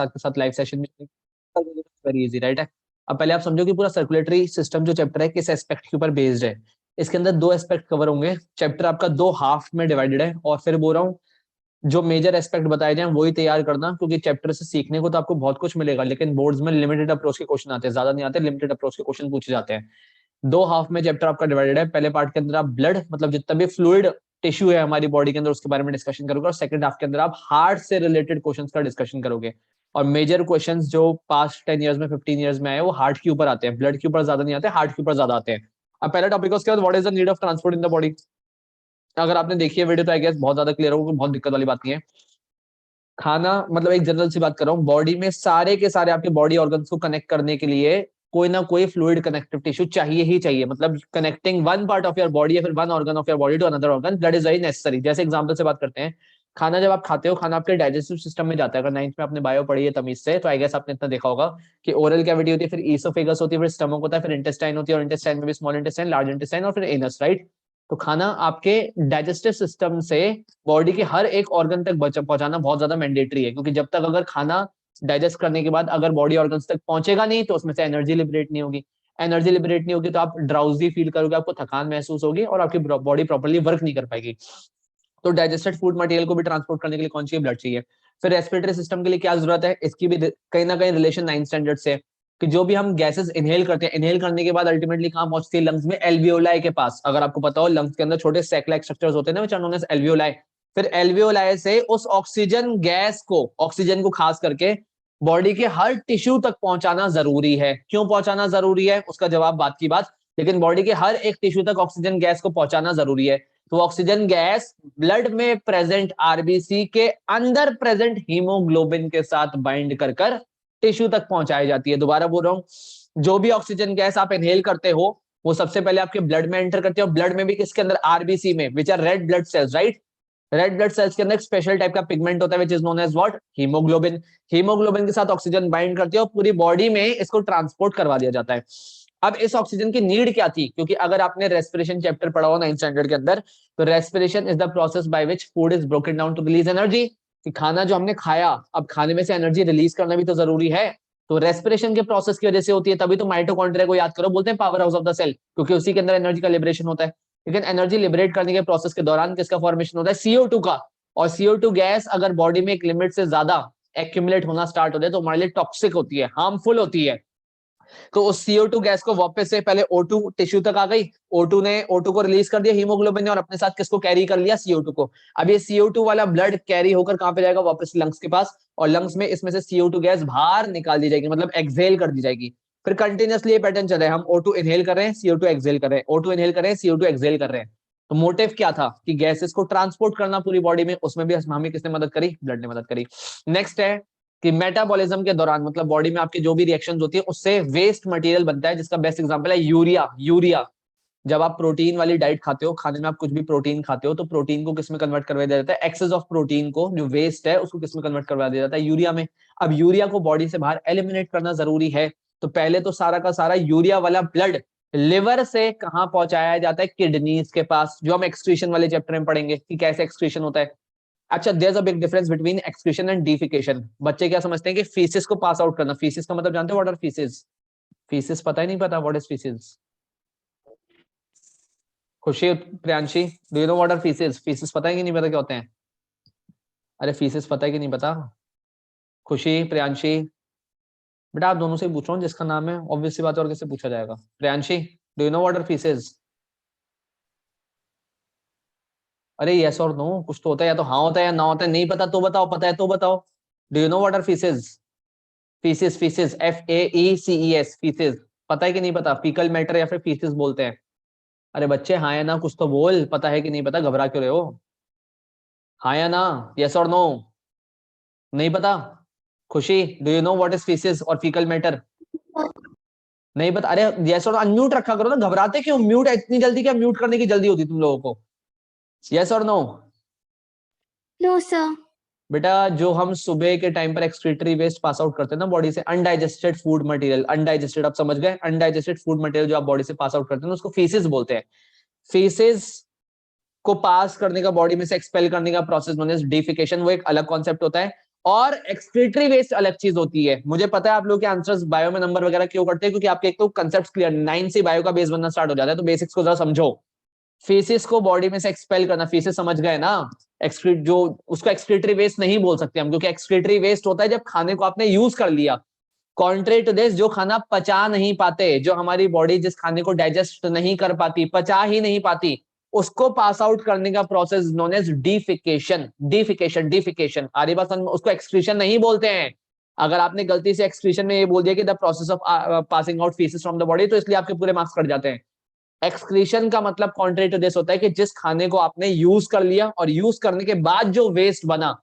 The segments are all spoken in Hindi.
साथ के साथ लाइव सेशन में। वेरी इजी, राइट है। अब पहले आप समझो कि पूरा सर्कुलेटरी सिस्टम जो चैप्टर है किस एस्पेक्ट के ऊपर बेस्ड है। इसके अंदर दो एस्पेक्ट कवर होंगे। चैप्टर आपका दो हाफ में डिवाइडेड है, और फिर बोल रहा हूँ जो मेजर एस्पेक्ट बताए जाए वही तैयार करना, क्योंकि चैप्टर से सीखने को तो आपको बहुत कुछ मिलेगा, लेकिन बोर्ड्स में लिमिटेड अप्रोच के क्वेश्चन आते हैं, ज्यादा नहीं आते, लिमिटेड अप्रोच के क्वेश्चन पूछे जाते हैं। दो हाफ में चैप्टर आपका डिवाइडेड है। पहले पार्ट के अंदर आप ब्लड मतलब जितना भी फ्लूइड टिश्यू है हमारी बॉडी के अंदर उसके बारे में डिस्कशन करोगे, और सेकंड हाफ के अंदर आप हार्ट से रिलेटेड क्वेश्चंस का डिस्कशन करोगे। और मेजर क्वेश्चंस जो पास्ट 10 इयर्स में 15 इयर्स में आए वो हार्ट के ऊपर आते हैं, ब्लड के ऊपर ज्यादा नहीं आते, हार्ट के ऊपर ज्यादा आते हैं। अब पहला टॉपिक उसके बाद what is the need of transport in the body. अगर आपने देखी है वीडियो तो आई गेस बहुत ज्यादा क्लियर होगा, बहुत दिक्कत वाली बात नहीं है। खाना मतलब एक जनरल सी बात कर रहा हूँ, बॉडी में सारे के सारे आपके बॉडी ऑर्गन्स को कनेक्ट करने के लिए कोई ना कोई फ्लूइड कनेक्टिव टिश्यू चाहिए ही चाहिए, मतलब connecting one part of your body या फिर one organ of your body to another organ, that is very necessary. जैसे एग्जांपल से बात करते हैं, खाना जब आप खाते हो, खाना आपके डाइजेस्टिव सिस्टम में जाता है। अगर 9th में आपने बायो पढ़ी है तमीज से, तो आई गेस आपने इतना देखा होगा कि ओरल कैविटी होती है, फिर ईसोफेगस होती है, फिर स्टमक होता है, फिर इंटेस्टाइन होती है, और इंटेस्टाइन में भी स्मॉल इंटेस्टाइन, लार्ज इंटेस्टाइन, और फिर एनस, राइट। तो खाना आपके डाइजेस्टिव सिस्टम से बॉडी के हर एक ऑर्गन तक पहुंचाना बहुत ज्यादा मैंडेटरी है, क्योंकि जब तक अगर खाना डाइजेस्ट करने के बाद अगर बॉडी ऑर्गन्स तक पहुंचेगा नहीं तो उसमें से एनर्जी लिबरेट नहीं होगी। एनर्जी लिबरेट नहीं होगी तो आप ड्राउजी फील करोगे, आपको थकान महसूस होगी, और आपकी बॉडी प्रॉपर्ली वर्क नहीं कर पाएगी। तो डाइजेस्टेड फूड मटेरियल को भी ट्रांसपोर्ट करने के लिए कौन चाहिए? ब्लड चाहिए। फिर रेस्पिरेटरी सिस्टम के लिए क्या जरूरत है? इसकी भी कहीं ना कहीं रिलेशन 9th स्टैंडर्ड से, कि जो भी हम गैसेस इनहेल करते हैं, इनहेल करने के बाद अल्टीमेटली कहां पहुंचती है? लंग्स में, एल्वियोलाई के पास। अगर आपको पता हो लंग्स के अंदर छोटे सैक लाइक स्ट्रक्चर्स होते हैं ना, which are known as alveoli. फिर एल्वियोलाई से उस ऑक्सीजन गैस को, ऑक्सीजन को खास करके बॉडी के हर टिश्यू तक पहुंचाना जरूरी है। क्यों पहुंचाना जरूरी है उसका जवाब बात की बात, लेकिन बॉडी के हर एक टिश्यू तक ऑक्सीजन गैस को पहुंचाना जरूरी है। तो ऑक्सीजन गैस ब्लड में प्रेजेंट आरबीसी के अंदर प्रेजेंट हीमोग्लोबिन के साथ बाइंड कर कर टिश्यू तक पहुंचाई जाती है। दोबारा बोल रहा हूं, जो भी ऑक्सीजन गैस आप इनहेल करते हो वो सबसे पहले आपके ब्लड में एंटर करते हो। ब्लड में भी किसके अंदर? आरबीसी में, which are red blood cells, right. Red blood cells के अंदर एक स्पेशल टाइप का पिगमेंट होता है which is known as what? Haemoglobin. Haemoglobin के साथ ऑक्सीजन बाइंड करती है और पूरी बॉडी में इसको ट्रांसपोर्ट करवा दिया जाता है। अब इस ऑक्सीजन की नीड क्या थी? क्योंकि अगर आपने रेस्पिरेशन चैप्टर पढ़ा हो 9th स्टैंडर्ड के अंदर, तो respiration is the process by which food is broken down to release energy. कि खाना जो हमने खाया, अब खाने में से एनर्जी रिलीज करना भी तो जरूरी है, तो रेस्पिरेशन के प्रोसेस की वजह से होती है। तभी तो माइटोकॉन्ड्रिया को याद करो, बोलते हैं power house of the cell, क्योंकि उसी के अंदर एनर्जी का लिबरेशन होता है। लेकिन एनर्जी लिबरेट करने के प्रोसेस के दौरान किसका फॉर्मेशन होता है? CO2 का। और CO2 गैस अगर बॉडी में एक लिमिट से ज्यादा एक्यूमुलेट होना स्टार्ट हो जाए तो हमारे लिए टॉक्सिक होती है, हार्मफुल होती है। तो उस CO2 गैस को वापस से पहले O2 टिश्यू तक आ गई, O2 को रिलीज कर दिया हीमोग्लोबिन ने, और अपने साथ किसको कैरी कर लिया? CO2 को। अब ये CO2 वाला ब्लड कैरी होकर कहां पे जाएगा? वापस लंग्स के पास, और लंग्स में इसमें से CO2 गैस बाहर निकाल दी जाएगी, मतलब एक्सहेल कर दी जाएगी। फिर कंटिन्यूअसली ये पैटर्न चल रहा है, हम O2 इनहेल कर रहे हैं, CO2 एक्सहेल कर रहे हैं, O2 इनहेल कर रहे हैं, CO2 एक्सहेल कर रहे हैं। तो मोटिव क्या था? कि गैसेस को ट्रांसपोर्ट करना पूरी बॉडी में, उसमें भी हमें किसने मदद करी? ब्लड ने मदद करी। नेक्स्ट है कि मेटाबॉलिज्म के दौरान, मतलब बॉडी में आपकी जो भी रिएक्शन होती है उससे वेस्ट मटेरियल बनता है, जिसका बेस्ट एग्जांपल है यूरिया। यूरिया जब आप प्रोटीन वाली डाइट खाते हो, खाने में आप कुछ भी प्रोटीन खाते हो, तो प्रोटीन को किसमें कन्वर्ट करवा दिया जाता है? एक्सेस ऑफ प्रोटीन को, जो वेस्ट है उसको किसमें कन्वर्ट करवा दिया जाता है? यूरिया में। अब यूरिया को बॉडी से बाहर एलिमिनेट करना जरूरी है, तो पहले तो सारा का सारा यूरिया वाला ब्लड लिवर से कहां पहुंचाया जाता है? किडनीज के पास, जो हम एक्सक्रीशन वाले चैप्टर में पढ़ेंगे कि कैसे एक्सक्रीशन होता है। अच्छा, there is a big difference between excretion and defecation. बच्चे क्या समझते हैं कि फीसिस को पास आउट करना। फीसिस का मतलब जानते हो? What are faeces? फीसिस पता ही नहीं? पता what is faeces? Khushi, Priyanshi, do you know what are faeces? Faeces पता है कि नहीं पता क्या होते हैं? अरे फीसिस पता है कि नहीं पता? खुशी, प्रियांशी, बेटा आप दोनों से पूछ रहा हूँ, जिसका नाम है ऑब्वियस सी बात है, और किससे पूछा जाएगा? Priyanshi, do you know what are faeces? अरे यस और नो कुछ तो होता है, या तो हाँ होता है या ना होता है। नहीं पता तो बताओ, पता है तो बताओ। Do you know what are faeces? Faeces, faeces, FAECES, faeces. पता है कि नहीं पता? फीकल मैटर या फिर फीसिस बोलते हैं। अरे बच्चे हाँ या ना कुछ तो बोल, पता है कि नहीं पता? घबरा क्यों रहे हो? हाँ या ना, यस और नो? नहीं पता? Khushi, do you know what is faeces और फीकल मैटर? नहीं पता? अरे यस और अनम्यूट रखा करो ना, घबराते क्यों? म्यूट इतनी जल्दी क्या म्यूट करने की जल्दी होती तुम लोगों को? यस और नो? No sir. बेटा जो हम सुबह के टाइम पर एक्सक्रीटरी वेस्ट पास आउट करते हैं ना बॉडी से, अनडाइजेस्टेड फूड मटेरियल, अनडाइजेस्टेड, आप समझ गए? अनडाइजेस्टेड फूड मटेरियल जो आप बॉडी से पास आउट करते हैं उसको फीसिस बोलते हैं। फीसिस को पास करने का, बॉडी में से एक्सपेल करने का प्रोसेस नोन एज डिफिकेशन, वो एक अलग कॉन्सेप्ट होता है। और एक्सक्रीटरी वेस्ट अलग चीज होती है। मुझे पता है आप लोग के आंसर्स बायो में नंबर वगैरह क्यों करते हैं, क्योंकि आपके एक तो कंसेप्ट क्लियर 9 से बायो का बेस बनना स्टार्ट हो जाता है, तो बेसिक्स को जरा समझो। फेसिस को बॉडी में से एक्सपेल करना, फेसिस समझ गए ना, एक्सक्रीट जो उसको एक्सक्रीटरी वेस्ट नहीं बोल सकते हम, क्योंकि एक्सक्रीटरी वेस्ट होता है जब खाने को आपने यूज कर लिया। कॉन्ट्रेरी टू दिस, जो खाना पचा नहीं पाते, जो हमारी बॉडी जिस खाने को डाइजेस्ट नहीं कर पाती, पचा ही नहीं पाती, उसको पास आउट करने का process known as defecation. Defecation defecation आ रही बात समझ में? उसको एक्सक्रीशन नहीं बोलते हैं। अगर आपने गलती से एक्सक्रीशन में ये बोल दिया कि the process of passing out faeces from the body, तो इसलिए आपके पूरे मार्क्स कट जाते हैं। एक्सक्रीशन का मतलब कॉन्ट्रेरी टू दिस होता है कि जिस खाने को आपने यूज कर लिया और यूज करने के बाद जो वेस्ट बना,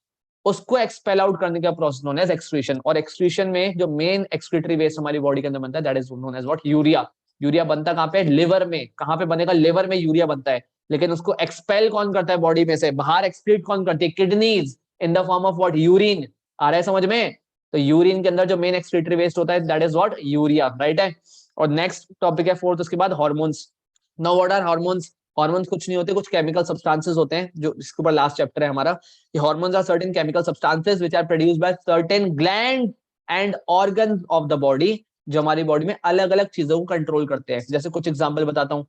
उसको एक्सपेल आउट करने का प्रोसेस नोन एज एक्सक्रीशन। और एक्सक्रीशन में जो मेन एक्सक्रीटरी वेस्ट हमारी बॉडी के अंदर बनता है, that is known as what, urea. Urea बनता कहाँ पे? लिवर में। कहाँ पे बनेगा? लिवर में यूरिया बनता है। लेकिन उसको एक्सपेल कौन करता है बॉडी में से? बाहर एक्सक्रीट कौन करती है? Kidneys, in the form of what? Urine. आ रहा है समझ में? तो यूरिन के अंदर जो मेन एक्सक्रीटरी वेस्ट होता है, that is what? Urea, right है। और नेक्स्ट टॉपिक है फोर्थ, उसके बाद hormones. Now what are hormones? Hormones कुछ नहीं होते, कुछ केमिकल सब्सटेंसेस होते हैं, जो इसके ऊपर लास्ट चैप्टर है हमारा। Hormones are certain chemical substances which are produced by certain gland and organ of the body, जो हमारी बॉडी में अलग अलग चीजों को कंट्रोल करते हैं। जैसे कुछ एग्जांपल बताता हूँ।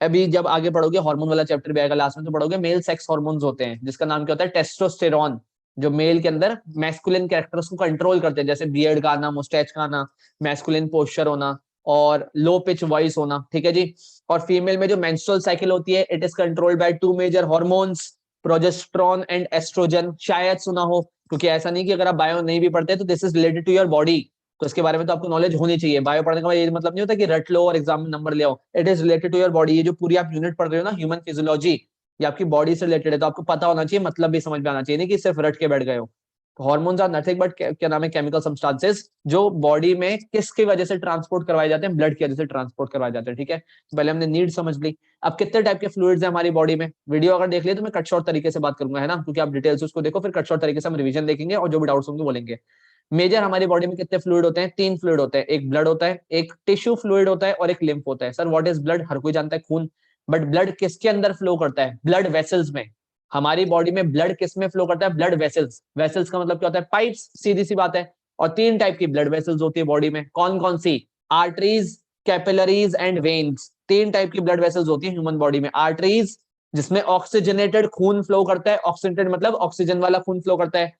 अभी जब आगे पढ़ोगे, हार्मोन वाला चैप्टर भी आएगा लास्ट में, तो पढ़ोगे मेल सेक्स हार्मोन्स होते हैं, जिसका नाम क्या होता है? टेस्टोस्टेरॉन, जो मेल के अंदर मैस्कुलिन कैरेक्टर्स को कंट्रोल करते हैं, जैसे बियर्ड का आना, मुस्टैच का आना, मैस्कुलिन पोस्चर होना, और लो पिच वॉइस होना, ठीक है जी। और फीमेल में जो मेंस्ट्रुअल साइकिल होती है, it is controlled by two major hormones, progesterone and oestrogen. शायद सुना हो, क्योंकि ऐसा नहीं कि अगर आप बायो नहीं भी पढ़ते तो this is related to your body, तो इसके बारे में तो आपको नॉलेज होनी चाहिए। बायो पढ़ने का ये मतलब नहीं होता कि रट लो और एग्जाम में नंबर ले आओ। It is related to your body. ये जो पूरी आप यूनिट पढ़ रहे हो ना, ह्यूमन फिजियोलॉजी, ये आपकी बॉडी से रिलेटेड है, तो आपको पता होना चाहिए, मतलब भी समझ में आना चाहिए, नहीं कि सिर्फ रट के बैठ गए हो। हॉर्मोन्स आर नथिंग बट क्या नाम है? केमिकल सब्सटेंसेस, जो बॉडी में किसकी वजह से ट्रांसपोर्ट करवाए जाते हैं? ब्लड की वजह से ट्रांसपोर्ट करवाए जाते हैं, ठीक है। पहले हमने नीड समझ ली। अब कितने टाइप के फ्लूइड्स हैं हमारी बॉडी में? वीडियो अगर देख लिया तो मैं कट शॉर्ट तरीके से बात करूंगा, है ना, क्योंकि आप डिटेल्स उसको देखो, फिर कट शॉर्ट तरीके से हम रिवीजन देखेंगे और जो भी डाउट्स होंगे बोलेंगे। मेजर हमारी बॉडी में कितने फ्लूइड होते हैं? 3 फ्लूइड होते हैं। एक ब्लड होता है, एक टिश्यू फ्लूइड होता है, और एक लिम्फ होता है। Sir what is blood? हर कोई जानता है, खून। बट ब्लड किसके अंदर फ्लो करता है? ब्लड वेसल्स में। हमारी बॉडी में ब्लड किस में फ्लो करता है? Blood vessels. वेसल्स का मतलब क्या होता है? पाइप्स, सीधी सी बात है। और 3 टाइप की ब्लड वेसल्स होती है बॉडी में। कौन कौन सी? Arteries, capillaries and veins. 3 type की ब्लड वेसल्स होती है ह्यूमन बॉडी में। आर्टरीज, जिसमें ऑक्सीजनेटेड खून फ्लो करता है, ऑक्सीजनेटेड मतलब ऑक्सीजन वाला खून फ्लो करता है।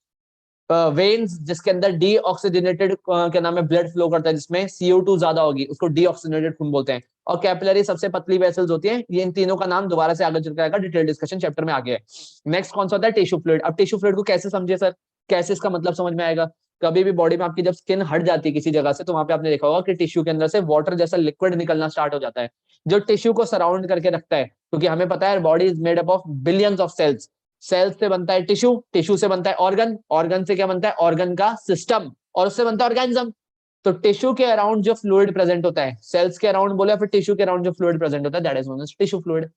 वेन्स, जिसके अंदर डीऑक्सीजनेटेड क्या नाम है, ब्लड फ्लो करता है, जिसमें CO2 ज्यादा होगी, उसको डीऑक्सीजनेटेड खून बोलते हैं। और कैपिलरी सबसे पतली वेसल्स होती है। ये इन तीनों का नाम दोबारा से आगे चलकर आएगा, डिटेल डिस्कशन चैप्टर में आगे है। नेक्स्ट कौन सा होता है? Tissue fluid. अब टिश्यू फ्लूइड को कैसे समझे सर? कैसे इसका मतलब समझ में आएगा? कभी भी बॉडी में आपकी जब स्किन हट जाती है किसी जगह से, तो वहां पे आपने देखा होगा कि टिश्यू के अंदर से वाटर जैसा लिक्विड निकलना स्टार्ट हो जाता है, जो टिश्यू को सराउंड करके रखता है। क्योंकि हमें पता है body is made up of billions of cells. Cells से बनता है टिश्यू, टिश्यू से बनता है ऑर्गन, ऑर्गन से क्या बनता है? ऑर्गन का सिस्टम, और उससे बनता है ऑर्गेनिज्म। तो टिश्यू के अराउंड जो फ्लूइड प्रेजेंट होता है, सेल्स के अराउंड बोले, फिर टिश्यू के अराउंड जो फ्लूइड प्रेजेंट होता है, that is known as tissue fluid.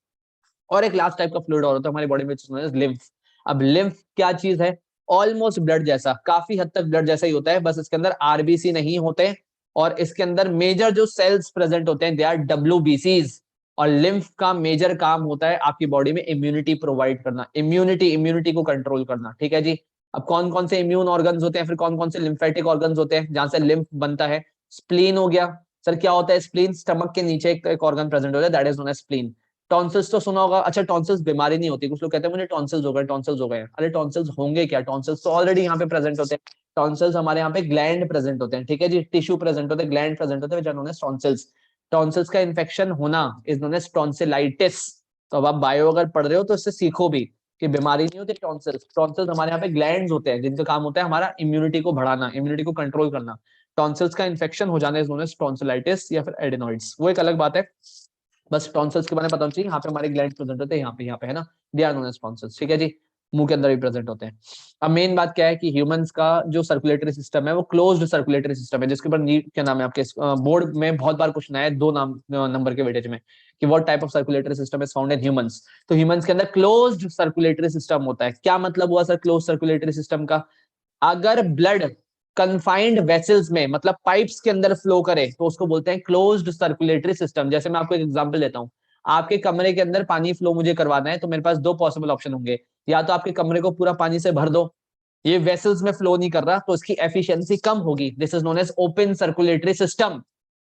और एक लास्ट टाइप का फ्लूइड और होता है हमारी बॉडी में, लिम्फ। अब लिम्फ क्या चीज है? ऑलमोस्ट ब्लड जैसा, काफी हद तक ब्लड जैसा ही होता है, बस इसके अंदर आरबीसी नहीं होते। और इसके अंदर मेजर जो सेल्स प्रेजेंट होते हैं, दे आर WBCs। और लिम्फ का मेजर काम होता है आपकी बॉडी में इम्यूनिटी प्रोवाइड करना, इम्यूनिटी को कंट्रोल करना, ठीक है जी। अब कौन कौन से इम्यून ऑर्गन्स होते हैं, फिर कौन कौन से लिम्फेटिक ऑर्गन्स होते हैं जहां से लिम्फ बनता है? स्प्लीन हो गया। सर क्या होता है स्प्लीन? स्टमक के नीचे एक ऑर्गन प्रेजेंट होता है, that is known as spleen. Tonsils तो सुना होगा। अच्छा, टॉन्सिल्स बीमारी नहीं होती, कुछ लोग कहते हैं मुझे टॉन्सिल्स हो गए, टॉन्सिल्स हो गए। अरे टॉन्सिल्स होंगे क्या? टॉन्सिल्स तो ऑलरेडी यहाँ पे प्रेजेंट होते हैं। टॉन्सिल्स हमारे यहाँ पे ग्लैंड प्रेजेंट होते हैं, ठीक है जी। टिश्यू प्रेजेंट होते हैं, ग्लैंड प्रेजेंट होते हैं, टॉन्सिल्स। टॉन्सिल्स का इन्फेक्शन होना इज नोन एज टॉन्सिलाइटिस। तो अब आप बायो अगर पढ़ रहे हो तो इससे सीखो भी कि बीमारी नहीं होती टॉन्सिल्स। टॉन्सिल्स हमारे यहाँ पे ग्लैंड्स होते हैं, जिनका काम होता है हमारा इम्यूनिटी को बढ़ाना, इम्यूनिटी को कंट्रोल करना। टॉन्सिल्स का इन्फेक्शन हो जाने इज नोन एज टॉन्सिलाइटिस या फिर एडेनॉइड्स, वो एक अलग बात है। बस टॉन्सिल्स के बारे में पता होना चाहिए। यहाँ पे हमारे ग्लैंड प्रेजेंट होते हैं, यहाँ पे है ना, they are known as tonsils, ठीक है जी। मुंह के अंदर भी प्रेजेंट होते हैं। अब मेन बात क्या है कि ह्यूमंस का जो सर्कुलेटरी सिस्टम है वो क्लोज्ड सर्कुलेटरी सिस्टम है, जिसके ऊपर नीट क्या नाम है आपके बोर्ड में बहुत बार क्वेश्चन आया है, 2 नाम नंबर के वेटेज में, कि what type of circulatory system is found in humans. तो ह्यूमंस के अंदर क्लोज्ड सर्कुलेटरी सिस्टम होता है। क्या मतलब हुआ सर क्लोज सर्कुलेटरी सिस्टम का? अगर ब्लड कन्फाइंड वेसल्स में, मतलब पाइप्स के अंदर फ्लो करे, तो उसको बोलते हैं क्लोज्ड सर्कुलेटरी सिस्टम। जैसे मैं आपको एक एग्जांपल देता हूं। आपके कमरे के अंदर पानी फ्लो मुझे करवाना है, तो मेरे पास 2 पॉसिबल ऑप्शन होंगे। या तो आपके कमरे को पूरा पानी से भर दो, ये वेसल्स में फ्लो नहीं कर रहा, तो इसकी एफिशिएंसी कम होगी। This is known as open circulatory system.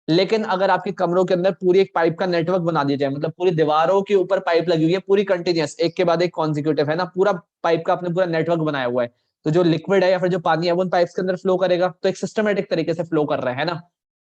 लेकिन अगर आपके कमरों के अंदर पूरी एक पाइप का नेटवर्क बना दिया जाए, मतलब पूरी दीवारों के ऊपर पाइप लगी हुई है, पूरी कंटिन्यूअस, एक के बाद एक कॉन्जिक्यूटिव है ना, पूरा पाइप का आपने पूरा नेटवर्क बनाया हुआ है, तो जो लिक्विड है या फिर जो पानी है वो उन पाइप्स के अंदर फ्लो करेगा, तो एक सिस्टमेटिक तरीके से फ्लो कर रहा है ना।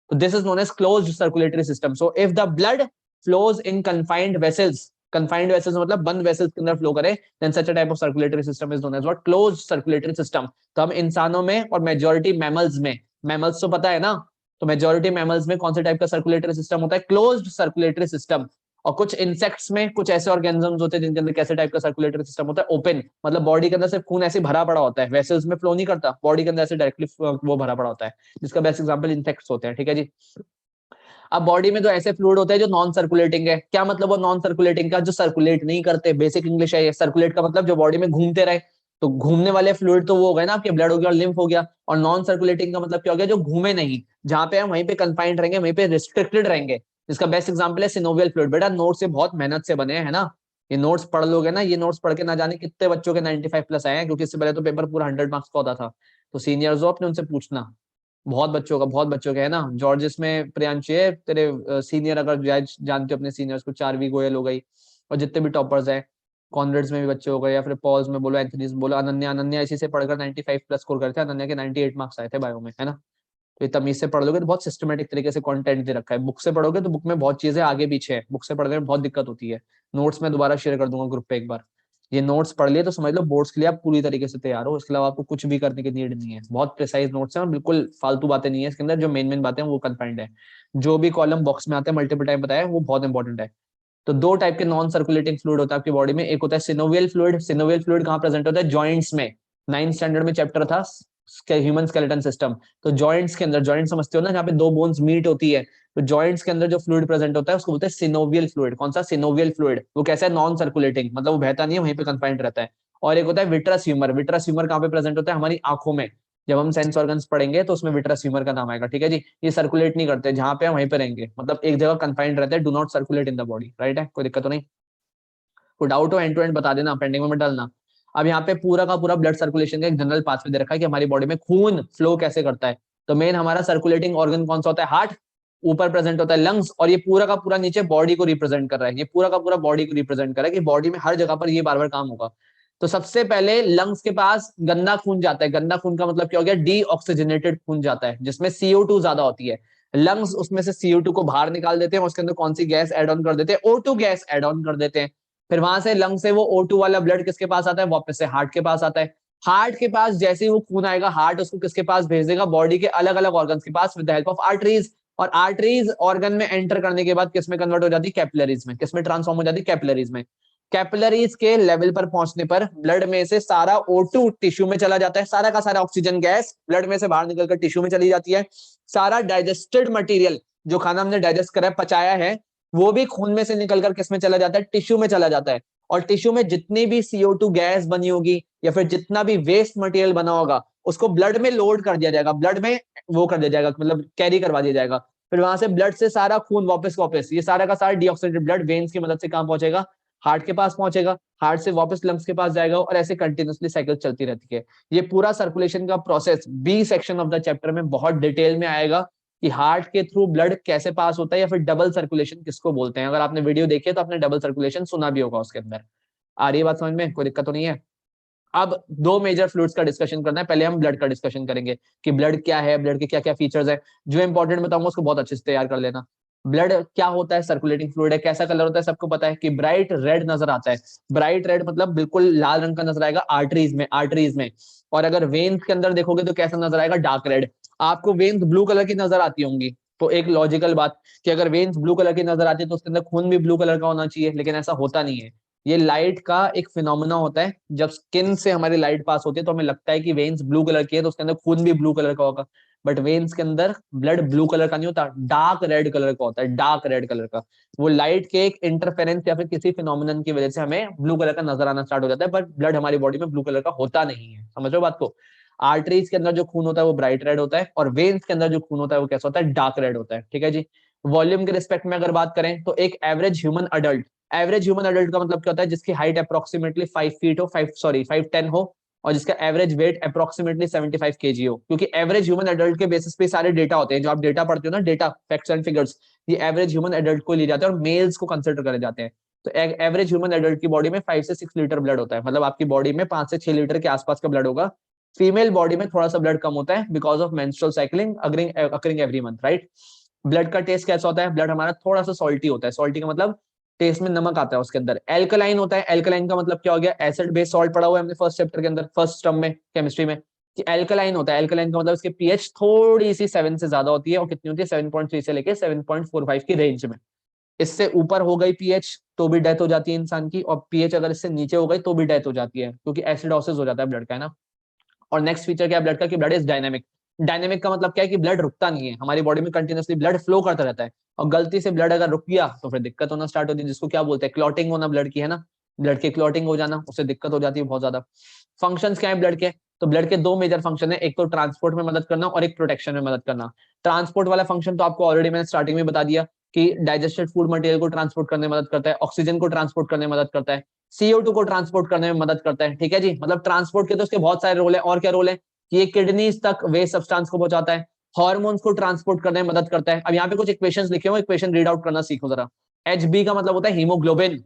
तो this is known as closed circulatory system. So if the blood flows in confined vessels, confined vessels मतलब बंद वेसल्स के अंदर फ्लो करे, then such a type of circulatory system is known as what, closed circulatory system. तो हम इंसानों में और मेजॉरिटी मैमल्स में, मैमल्स तो पता है ना, तो मेजॉरिटी मैमल्स में कौन से टाइप का सर्कुलेटरी सिस्टम होता है, क्लोज्ड सर्कुलेटरी सिस्टम। और कुछ इंसेक्ट्स में कुछ ऐसे ऑर्गेनिजम्स होते हैं जिनके अंदर कैसे टाइप का सर्कुलेटरी सिस्टम होता है, ओपन, मतलब बॉडी के अंदर सिर्फ खून ऐसे भरा पड़ा होता है, वेसल्स में फ्लो नहीं करता, बॉडी के अंदर ऐसे डायरेक्टली वो भरा पड़ा होता है, जिसका बेस्ट एग्जांपल इंसेक्ट्स होते हैं, ठीक है जी। अब बॉडी में तो ऐसे फ्लूइड होते हैं जो नॉन सर्कुलेटिंग है। क्या मतलब वो नॉन सर्कुलेटिंग का, जो सर्कुलेट नहीं करते, बेसिक इंग्लिश है ये। सर्कुलेट का मतलब जो बॉडी में घूमते रहे, तो घूमने वाले फ्लूइड तो वो हो गए ना आपके, ब्लड हो गया और लिम्फ हो गया। और नॉन सर्कुलेटिंग का मतलब क्या हो गया, जो घूमे नहीं, जहां पे हम वहीं पे कंफाइंड रहेंगे, वहीं पे रिस्ट्रिक्टेड रहेंगे। इसका बेस्ट एग्जांपल है सिनोवियल फ्लूइड। बेटा नोट्स से बहुत मेहनत से बने हैं ना, ये नोट्स पढ़ लोगे ना, ये नोट्स पढ़ के ना जाने कितने बच्चों के 95 प्लस आए हैं, क्योंकि इससे पहले तो पेपर पूरा 100 मार्क्स का होता था। तो सीनियर्स हो अपने, उनसे पूछना, बहुत बच्चों का है ना। जॉर्जिस में प्रियांशी है तेरे सीनियर, अगर जानते हो अपने सीनियर्स को, चारवी गोयल हो गई, और जितने भी टॉपर्स हैं, कॉन्वेंट्स में भी बच्चे हो गए, या फिर पॉल्स में बोलो, एंथनीज में बोलो, अनन्या, अनन्या इसी से पढ़कर 95 प्लस स्कोर करते हैं, अनन्या के 98 मार्क्स आए थे बायो में, है ना। तो ये तमीज से पढ़ लोगे तो बहुत सिस्टमेटिक तरीके से कंटेंट दे रखा है। बुक से पढ़ोगे तो बुक में बहुत चीजें आगे पीछे है, बुक से पढ़ने में बहुत दिक्कत होती है। नोट्स में दोबारा शेयर कर दूंगा ग्रुप पे एक बार। ये नोट्स पढ़ लिए तो समझ लो बोर्ड्स के लिए आप पूरी तरीके से तैयार हो, इसके अलावा आपको कुछ भी करने की नीड नहीं है। बहुत प्रिसाइज नोट्स हैं और बिल्कुल फालतू बातें नहीं है इसके अंदर, जो मेन मेन बातें हैं वो कंफाइंड है। जो भी कॉलम बॉक्स में आते हैं मल्टीपल टाइम बताया, वो बहुत इंपॉर्टेंट है। तो दो टाइप के नॉन सर्कुलेटिंग फ्लूइड होता है आपकी बॉडी में। एक होता है सिनोवियल फ्लूइड। सिनोवियल फ्लूइड कहाँ प्रेजेंट होता है, जॉइंट्स में। 9th स्टैंडर्ड में चैप्टर था ह्यूमन स्केलेटन सिस्टम। तो जॉइंट्स के अंदर, जॉइंट समझते हो ना, जहाँ पे दो बोन्स मीट होती है, तो जॉइंट्स के अंदर जो फ्लूइड प्रेजेंट होता है उसको बोलते हैं सिनोवियल फ्लूइड। कौन सा, सिनोवियल फ्लूइड। वो कैसा है, नॉन सर्कुलेटिंग, मतलब वो बहता नहीं है, वहीं पे कंफाइंड रहता है। और एक होता है विट्रस ह्यूमर। विट्रस ह्यूमर कहाँ पे प्रेजेंट होता है, हमारी आंखों में। जब हम सेंस ऑर्गन्स पढ़ेंगे तो उसमें विट्रस ह्यूमर का नाम आएगा, ठीक है जी। ये सर्कुलेट नहीं करते, जहां पे हम वहीं पे रहेंगे, मतलब एक जगह कंफाइंड रहते हैं, do not circulate in the body, right है, कोई दिक्कत तो नहीं। कोई डाउट हो एंड टू एंड बता देना, पेंडिंग में मत डालना। अब यहाँ पे पूरा का पूरा ब्लड सर्कुलेशन का एक जनरल पाथवे दे रखा है कि हमारी बॉडी में खून फ्लो कैसे करता है। तो मेन हमारा सर्कुलेटिंग ऑर्गन कौन सा होता है, हार्ट। ऊपर प्रेजेंट होता है लंग्स, और ये पूरा का पूरा नीचे बॉडी को रिप्रेजेंट कर रहा है। ये पूरा का पूरा बॉडी को रिप्रेजेंट कर रहा है कि बॉडी में हर जगह पर ये बार बार काम होगा। तो सबसे पहले लंग्स के पास गंदा खून जाता है। गंदा खून का मतलब क्या हो गया, डीऑक्सीजनेटेड खून जाता है, जिसमें CO2 ज्यादा होती है। लंग्स उसमें से CO2 को बाहर निकाल देते हैं, उसके अंदर कौन सी गैस एड ऑन कर देते हैं, O2 गैस एड ऑन कर देते हैं। फिर वहां से लंग से वो O2 वाला ब्लड किसके पास आता है, वापस से हार्ट के पास आता है। हार्ट के पास जैसे ही वो खून आएगा, हार्ट उसको किसके पास भेज देगा, बॉडी के अलग अलग ऑर्गन्स के पास, with the help of arteries. और आर्टरीज ऑर्गन में एंटर करने के बाद किसमें कन्वर्ट हो जाती है, कैपिलरीज में। किसमें ट्रांसफॉर्म हो जाती है, कैपिलरीज में। कैपिलरीज के लेवल पर पहुंचने पर ब्लड में से सारा O2 टिश्यू में चला जाता है, सारा का सारा ऑक्सीजन गैस ब्लड में से बाहर निकलकर टिश्यू में चली जाती है। सारा डाइजेस्टेड मटेरियल, जो खाना हमने डाइजेस्ट करा है, पचाया है, वो भी खून में से निकलकर किसमें चला जाता है, टिश्यू में चला जाता है। और टिश्यू में जितनी भी CO2 गैस बनी होगी या फिर जितना भी वेस्ट मटेरियल बना होगा, उसको ब्लड में लोड कर दिया जाएगा, ब्लड में वो कर दिया जाएगा, मतलब कैरी करवा दिया जाएगा। फिर वहां से ब्लड से सारा खून वापस वापस ये सारा का सारा डीऑक्सीडेटेड ब्लड वेन्स की मदद से कहां पहुंचेगा, हार्ट के पास पहुंचेगा। हार्ट से वापस लंग्स के पास जाएगा, और ऐसे कंटिन्यूसली साइकिल चलती रहती है। ये पूरा सर्कुलेशन का process B section of the chapter में बहुत डिटेल में आएगा कि हार्ट के थ्रू ब्लड कैसे पास होता है, या फिर डबल सर्कुलेशन किसको बोलते हैं। अगर आपने वीडियो देखी है तो आपने डबल सर्कुलेशन सुना भी होगा उसके अंदर। आ रही है बात समझ में, कोई दिक्कत तो नहीं है। अब दो मेजर फ्लूइड्स का डिस्कशन करना है। पहले हम ब्लड का डिस्कशन करेंगे कि ब्लड क्या है, ब्लड के क्या क्या फीचर्स है। जो इंपॉर्टेंट बताऊंगा उसको बहुत अच्छे से तैयार कर लेना। ब्लड क्या होता है, सर्कुलेटिंग फ्लूइड है। कैसा कलर होता है, सबको पता है कि ब्राइट रेड नजर आता है। ब्राइट रेड मतलब बिल्कुल लाल रंग का नजर आएगा आर्टरीज में, आर्टरीज में। और अगर वेन्स के अंदर देखोगे तो कैसा नजर आएगा, डार्क रेड। आपको वेन्स ब्लू कलर की नजर आती होंगी, तो एक लॉजिकल बात कि अगर वेन्स ब्लू कलर की नजर आती है तो उसके अंदर खून भी ब्लू कलर का होना चाहिए, लेकिन ऐसा होता नहीं है। ये लाइट का एक फिनोमेना होता है, जब स्किन से हमारी लाइट पास होती है तो हमें लगता है कि वेन्स ब्लू कलर की है, तो उसके अंदर खून भी ब्लू कलर का होगा। बट वेन्स के अंदर ब्लड ब्लू कलर का नहीं होता, डार्क रेड कलर का होता है, डार्क रेड कलर का। वो लाइट के एक इंटरफेरेंस या फिर किसी फिनोमिनन की वजह से हमें ब्लू कलर का नजर आना स्टार्ट हो जाता है, बट ब्लड हमारी बॉडी में ब्लू कलर का होता नहीं है। समझो बात को। आर्टरीज के अंदर जो खून होता है वो ब्राइट रेड होता है, और वेन्स के अंदर जो खून होता है वो कैसा होता है, डार्क रेड होता है, ठीक है जी। वॉल्यूम के रिस्पेक्ट में अगर बात करें तो एक average human adult, average human adult का मतलब क्या होता है, जिसकी हाइट अप्रोक्सीमेटली 5 फीट हो, 5 10 हो, और जिसका एवरेज वेट अप्रोक्सीमेटली 75 kg हो, क्योंकि एवरेज ह्यूमन एडल्ट के बेसिस पे सारे डेटा होते हैं, जो आप डेटा पढ़ते हो ना, डेटा फैक्ट्स एंड फिगर्स, ये एवरेज ह्यूमन एडल्ट को लिए जाते हैं और मेल्स को कंसिडर करे जाते हैं। तो एवरेज ह्यूमन एडल्ट की बॉडी में 5 से 6 लीटर ब्लड होता है, मतलब आपकी बॉडी में 5 से 6 लीटर के आसपास का ब्लड होगा। फीमेल बॉडी में थोड़ा सा ब्लड कम होता है because of menstrual cycling occurring every month, right. Blood का टेस्ट कैसा होता है? ब्लड हमारा थोड़ा सा सॉल्टी होता है। सॉल्टी का मतलब टेस्ट में नमक आता है उसके अंदर। एल्कलाइन होता है। एल्कलाइन का मतलब क्या हो गया? एसिड बेस सॉल्ट पढ़ा हुआ है हमने फर्स्ट चैप्टर के अंदर, फर्स्ट टर्म में केमिस्ट्री में, कि एल्कलाइन होता है। एल्कलाइन का मतलब इसके पीएच थोड़ी सी 7 से ज्यादा होती है, और कितनी होती है? 7.3 से लेके 7.45 की रेंज में। इससे ऊपर हो गई पीएच तो भी डेथ हो जाती है इंसान की, और पीएच अगर इससे नीचे हो गई तो भी डेथ हो जाती है, क्योंकि एसिडोसिस हो जाता है ब्लड का, है ना। और नेक्स्ट फीचर क्या है ब्लड का? कि ब्लड इज डायनेमिक। डायनेमिक का मतलब क्या है? कि ब्लड रुकता नहीं है, हमारी बॉडी में कंटिन्यूसली ब्लड फ्लो करता रहता है, और गलती से ब्लड अगर रुक गया तो फिर दिक्कत होना स्टार्ट होती है, जिसको क्या बोलते हैं? क्लॉटिंग होना ब्लड की, है ना। ब्लड की क्लॉटिंग हो जाना, उससे दिक्कत हो जाती है बहुत ज्यादा। फंक्शंस क्या है ब्लड के? तो ब्लड के दो मेजर फंक्शन है, एक तो ट्रांसपोर्ट में मदद करना और एक प्रोटेक्शन में मदद करना। ट्रांसपोर्ट वाला फंक्शन तो आपको ऑलरेडी मैंने स्टार्टिंग में बता दिया कि डाइजेस्टेड फूड मटेरियल को ट्रांसपोर्ट करने में मदद करता है, ऑक्सीजन को ट्रांसपोर्ट करने में मदद करता है, CO2 को ट्रांसपोर्ट करने में मदद करता है, ठीक है जी। मतलब ट्रांसपोर्ट के तो उसके बहुत सारे रोल है। और क्या रोल है? कि ये किडनीज तक वेस्ट सब्सटेंस को पहुंचाता है, हार्मोन्स को ट्रांसपोर्ट करने में मदद करता है। अब यहाँ पे कुछ इक्वेशंस लिखे हुए, इक्वेशन रीड आउट करना सीखो जरा। HB का मतलब होता है हीमोग्लोबिन,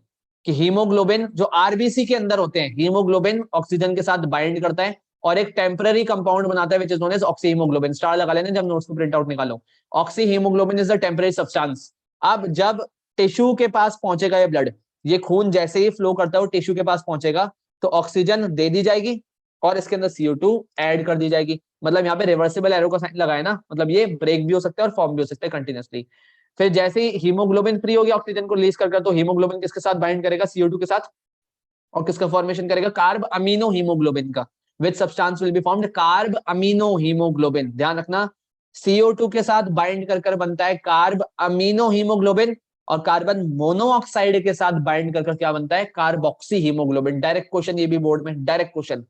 कि हीमोग्लोबिन जो आरबीसी के अंदर होते हैं, हीमोग्लोबिन ऑक्सीजन के साथ बाइंड करता है और एक टेम्पररी कंपाउंड बनाता है, which is known as oxyhaemoglobin. Star लगा लेना जब नोट्स को प्रिंट आउट निकालो। Oxyhaemoglobin is the temporary substance. अब जब टिश्यू के पास पहुंचेगा ये ब्लड, ये खून जैसे ही फ्लो करता है वो टिश्यू के पास पहुंचेगा, तो ऑक्सीजन दे दी जाएगी और इसके अंदर CO2 ऐड कर दी जाएगी। मतलब यहाँ पे रिवर्सिबल एरो का साइन लगाया ना, मतलब ये ब्रेक भी हो सकता है और फॉर्म भी हो सकता है कंटिन्यूसली। फिर जैसे ही हीमोग्लोबिन फ्री हो गया ऑक्सीजन को रिलीज करके, तो हीमोग्लोबिन किसके साथ बाइंड करेगा? CO2 के साथ। और किसका फॉर्मेशन करेगा? कार्ब अमीनो हीमोग्लोबिन का। Which substance will be formed? Carb amino haemoglobin. ध्यान रखना, CO2 के साथ बाइंड कर कर बनता है कार्ब अमीनो हीमोग्लोबिन, और कार्बन मोनोऑक्साइड के साथ बाइंड कर क्या बनता है? Carboxy haemoglobin. डायरेक्ट क्वेश्चन, ये भी बोर्ड में direct question.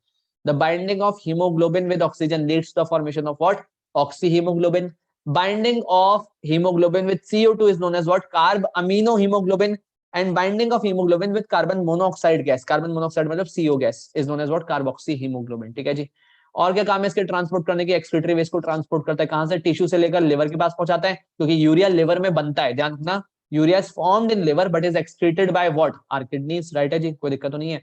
The binding of haemoglobin with oxygen leads to the formation of what? Oxyhaemoglobin. Binding of haemoglobin with CO2 is known as what? Carbaminohaemoglobin. and binding of hemoglobin with carbon monoxide gas, carbon monoxide मतलब CO gas, is known as what? Carboxy haemoglobin, ठीक है जी। और क्या काम है इसके ट्रांसपोर्ट करने की? एक्सक्रीटरी वेस्ट को ट्रांसपोर्ट करता है, कहां से? टिश्यू से लेकर लिवर के पास पहुंचाता है, क्योंकि यूरिया लिवर में बनता है। ध्यान रखना, urea is formed in liver but is excreted by what? Our kidneys, right है जी, कोई दिक्कत तो नहीं है।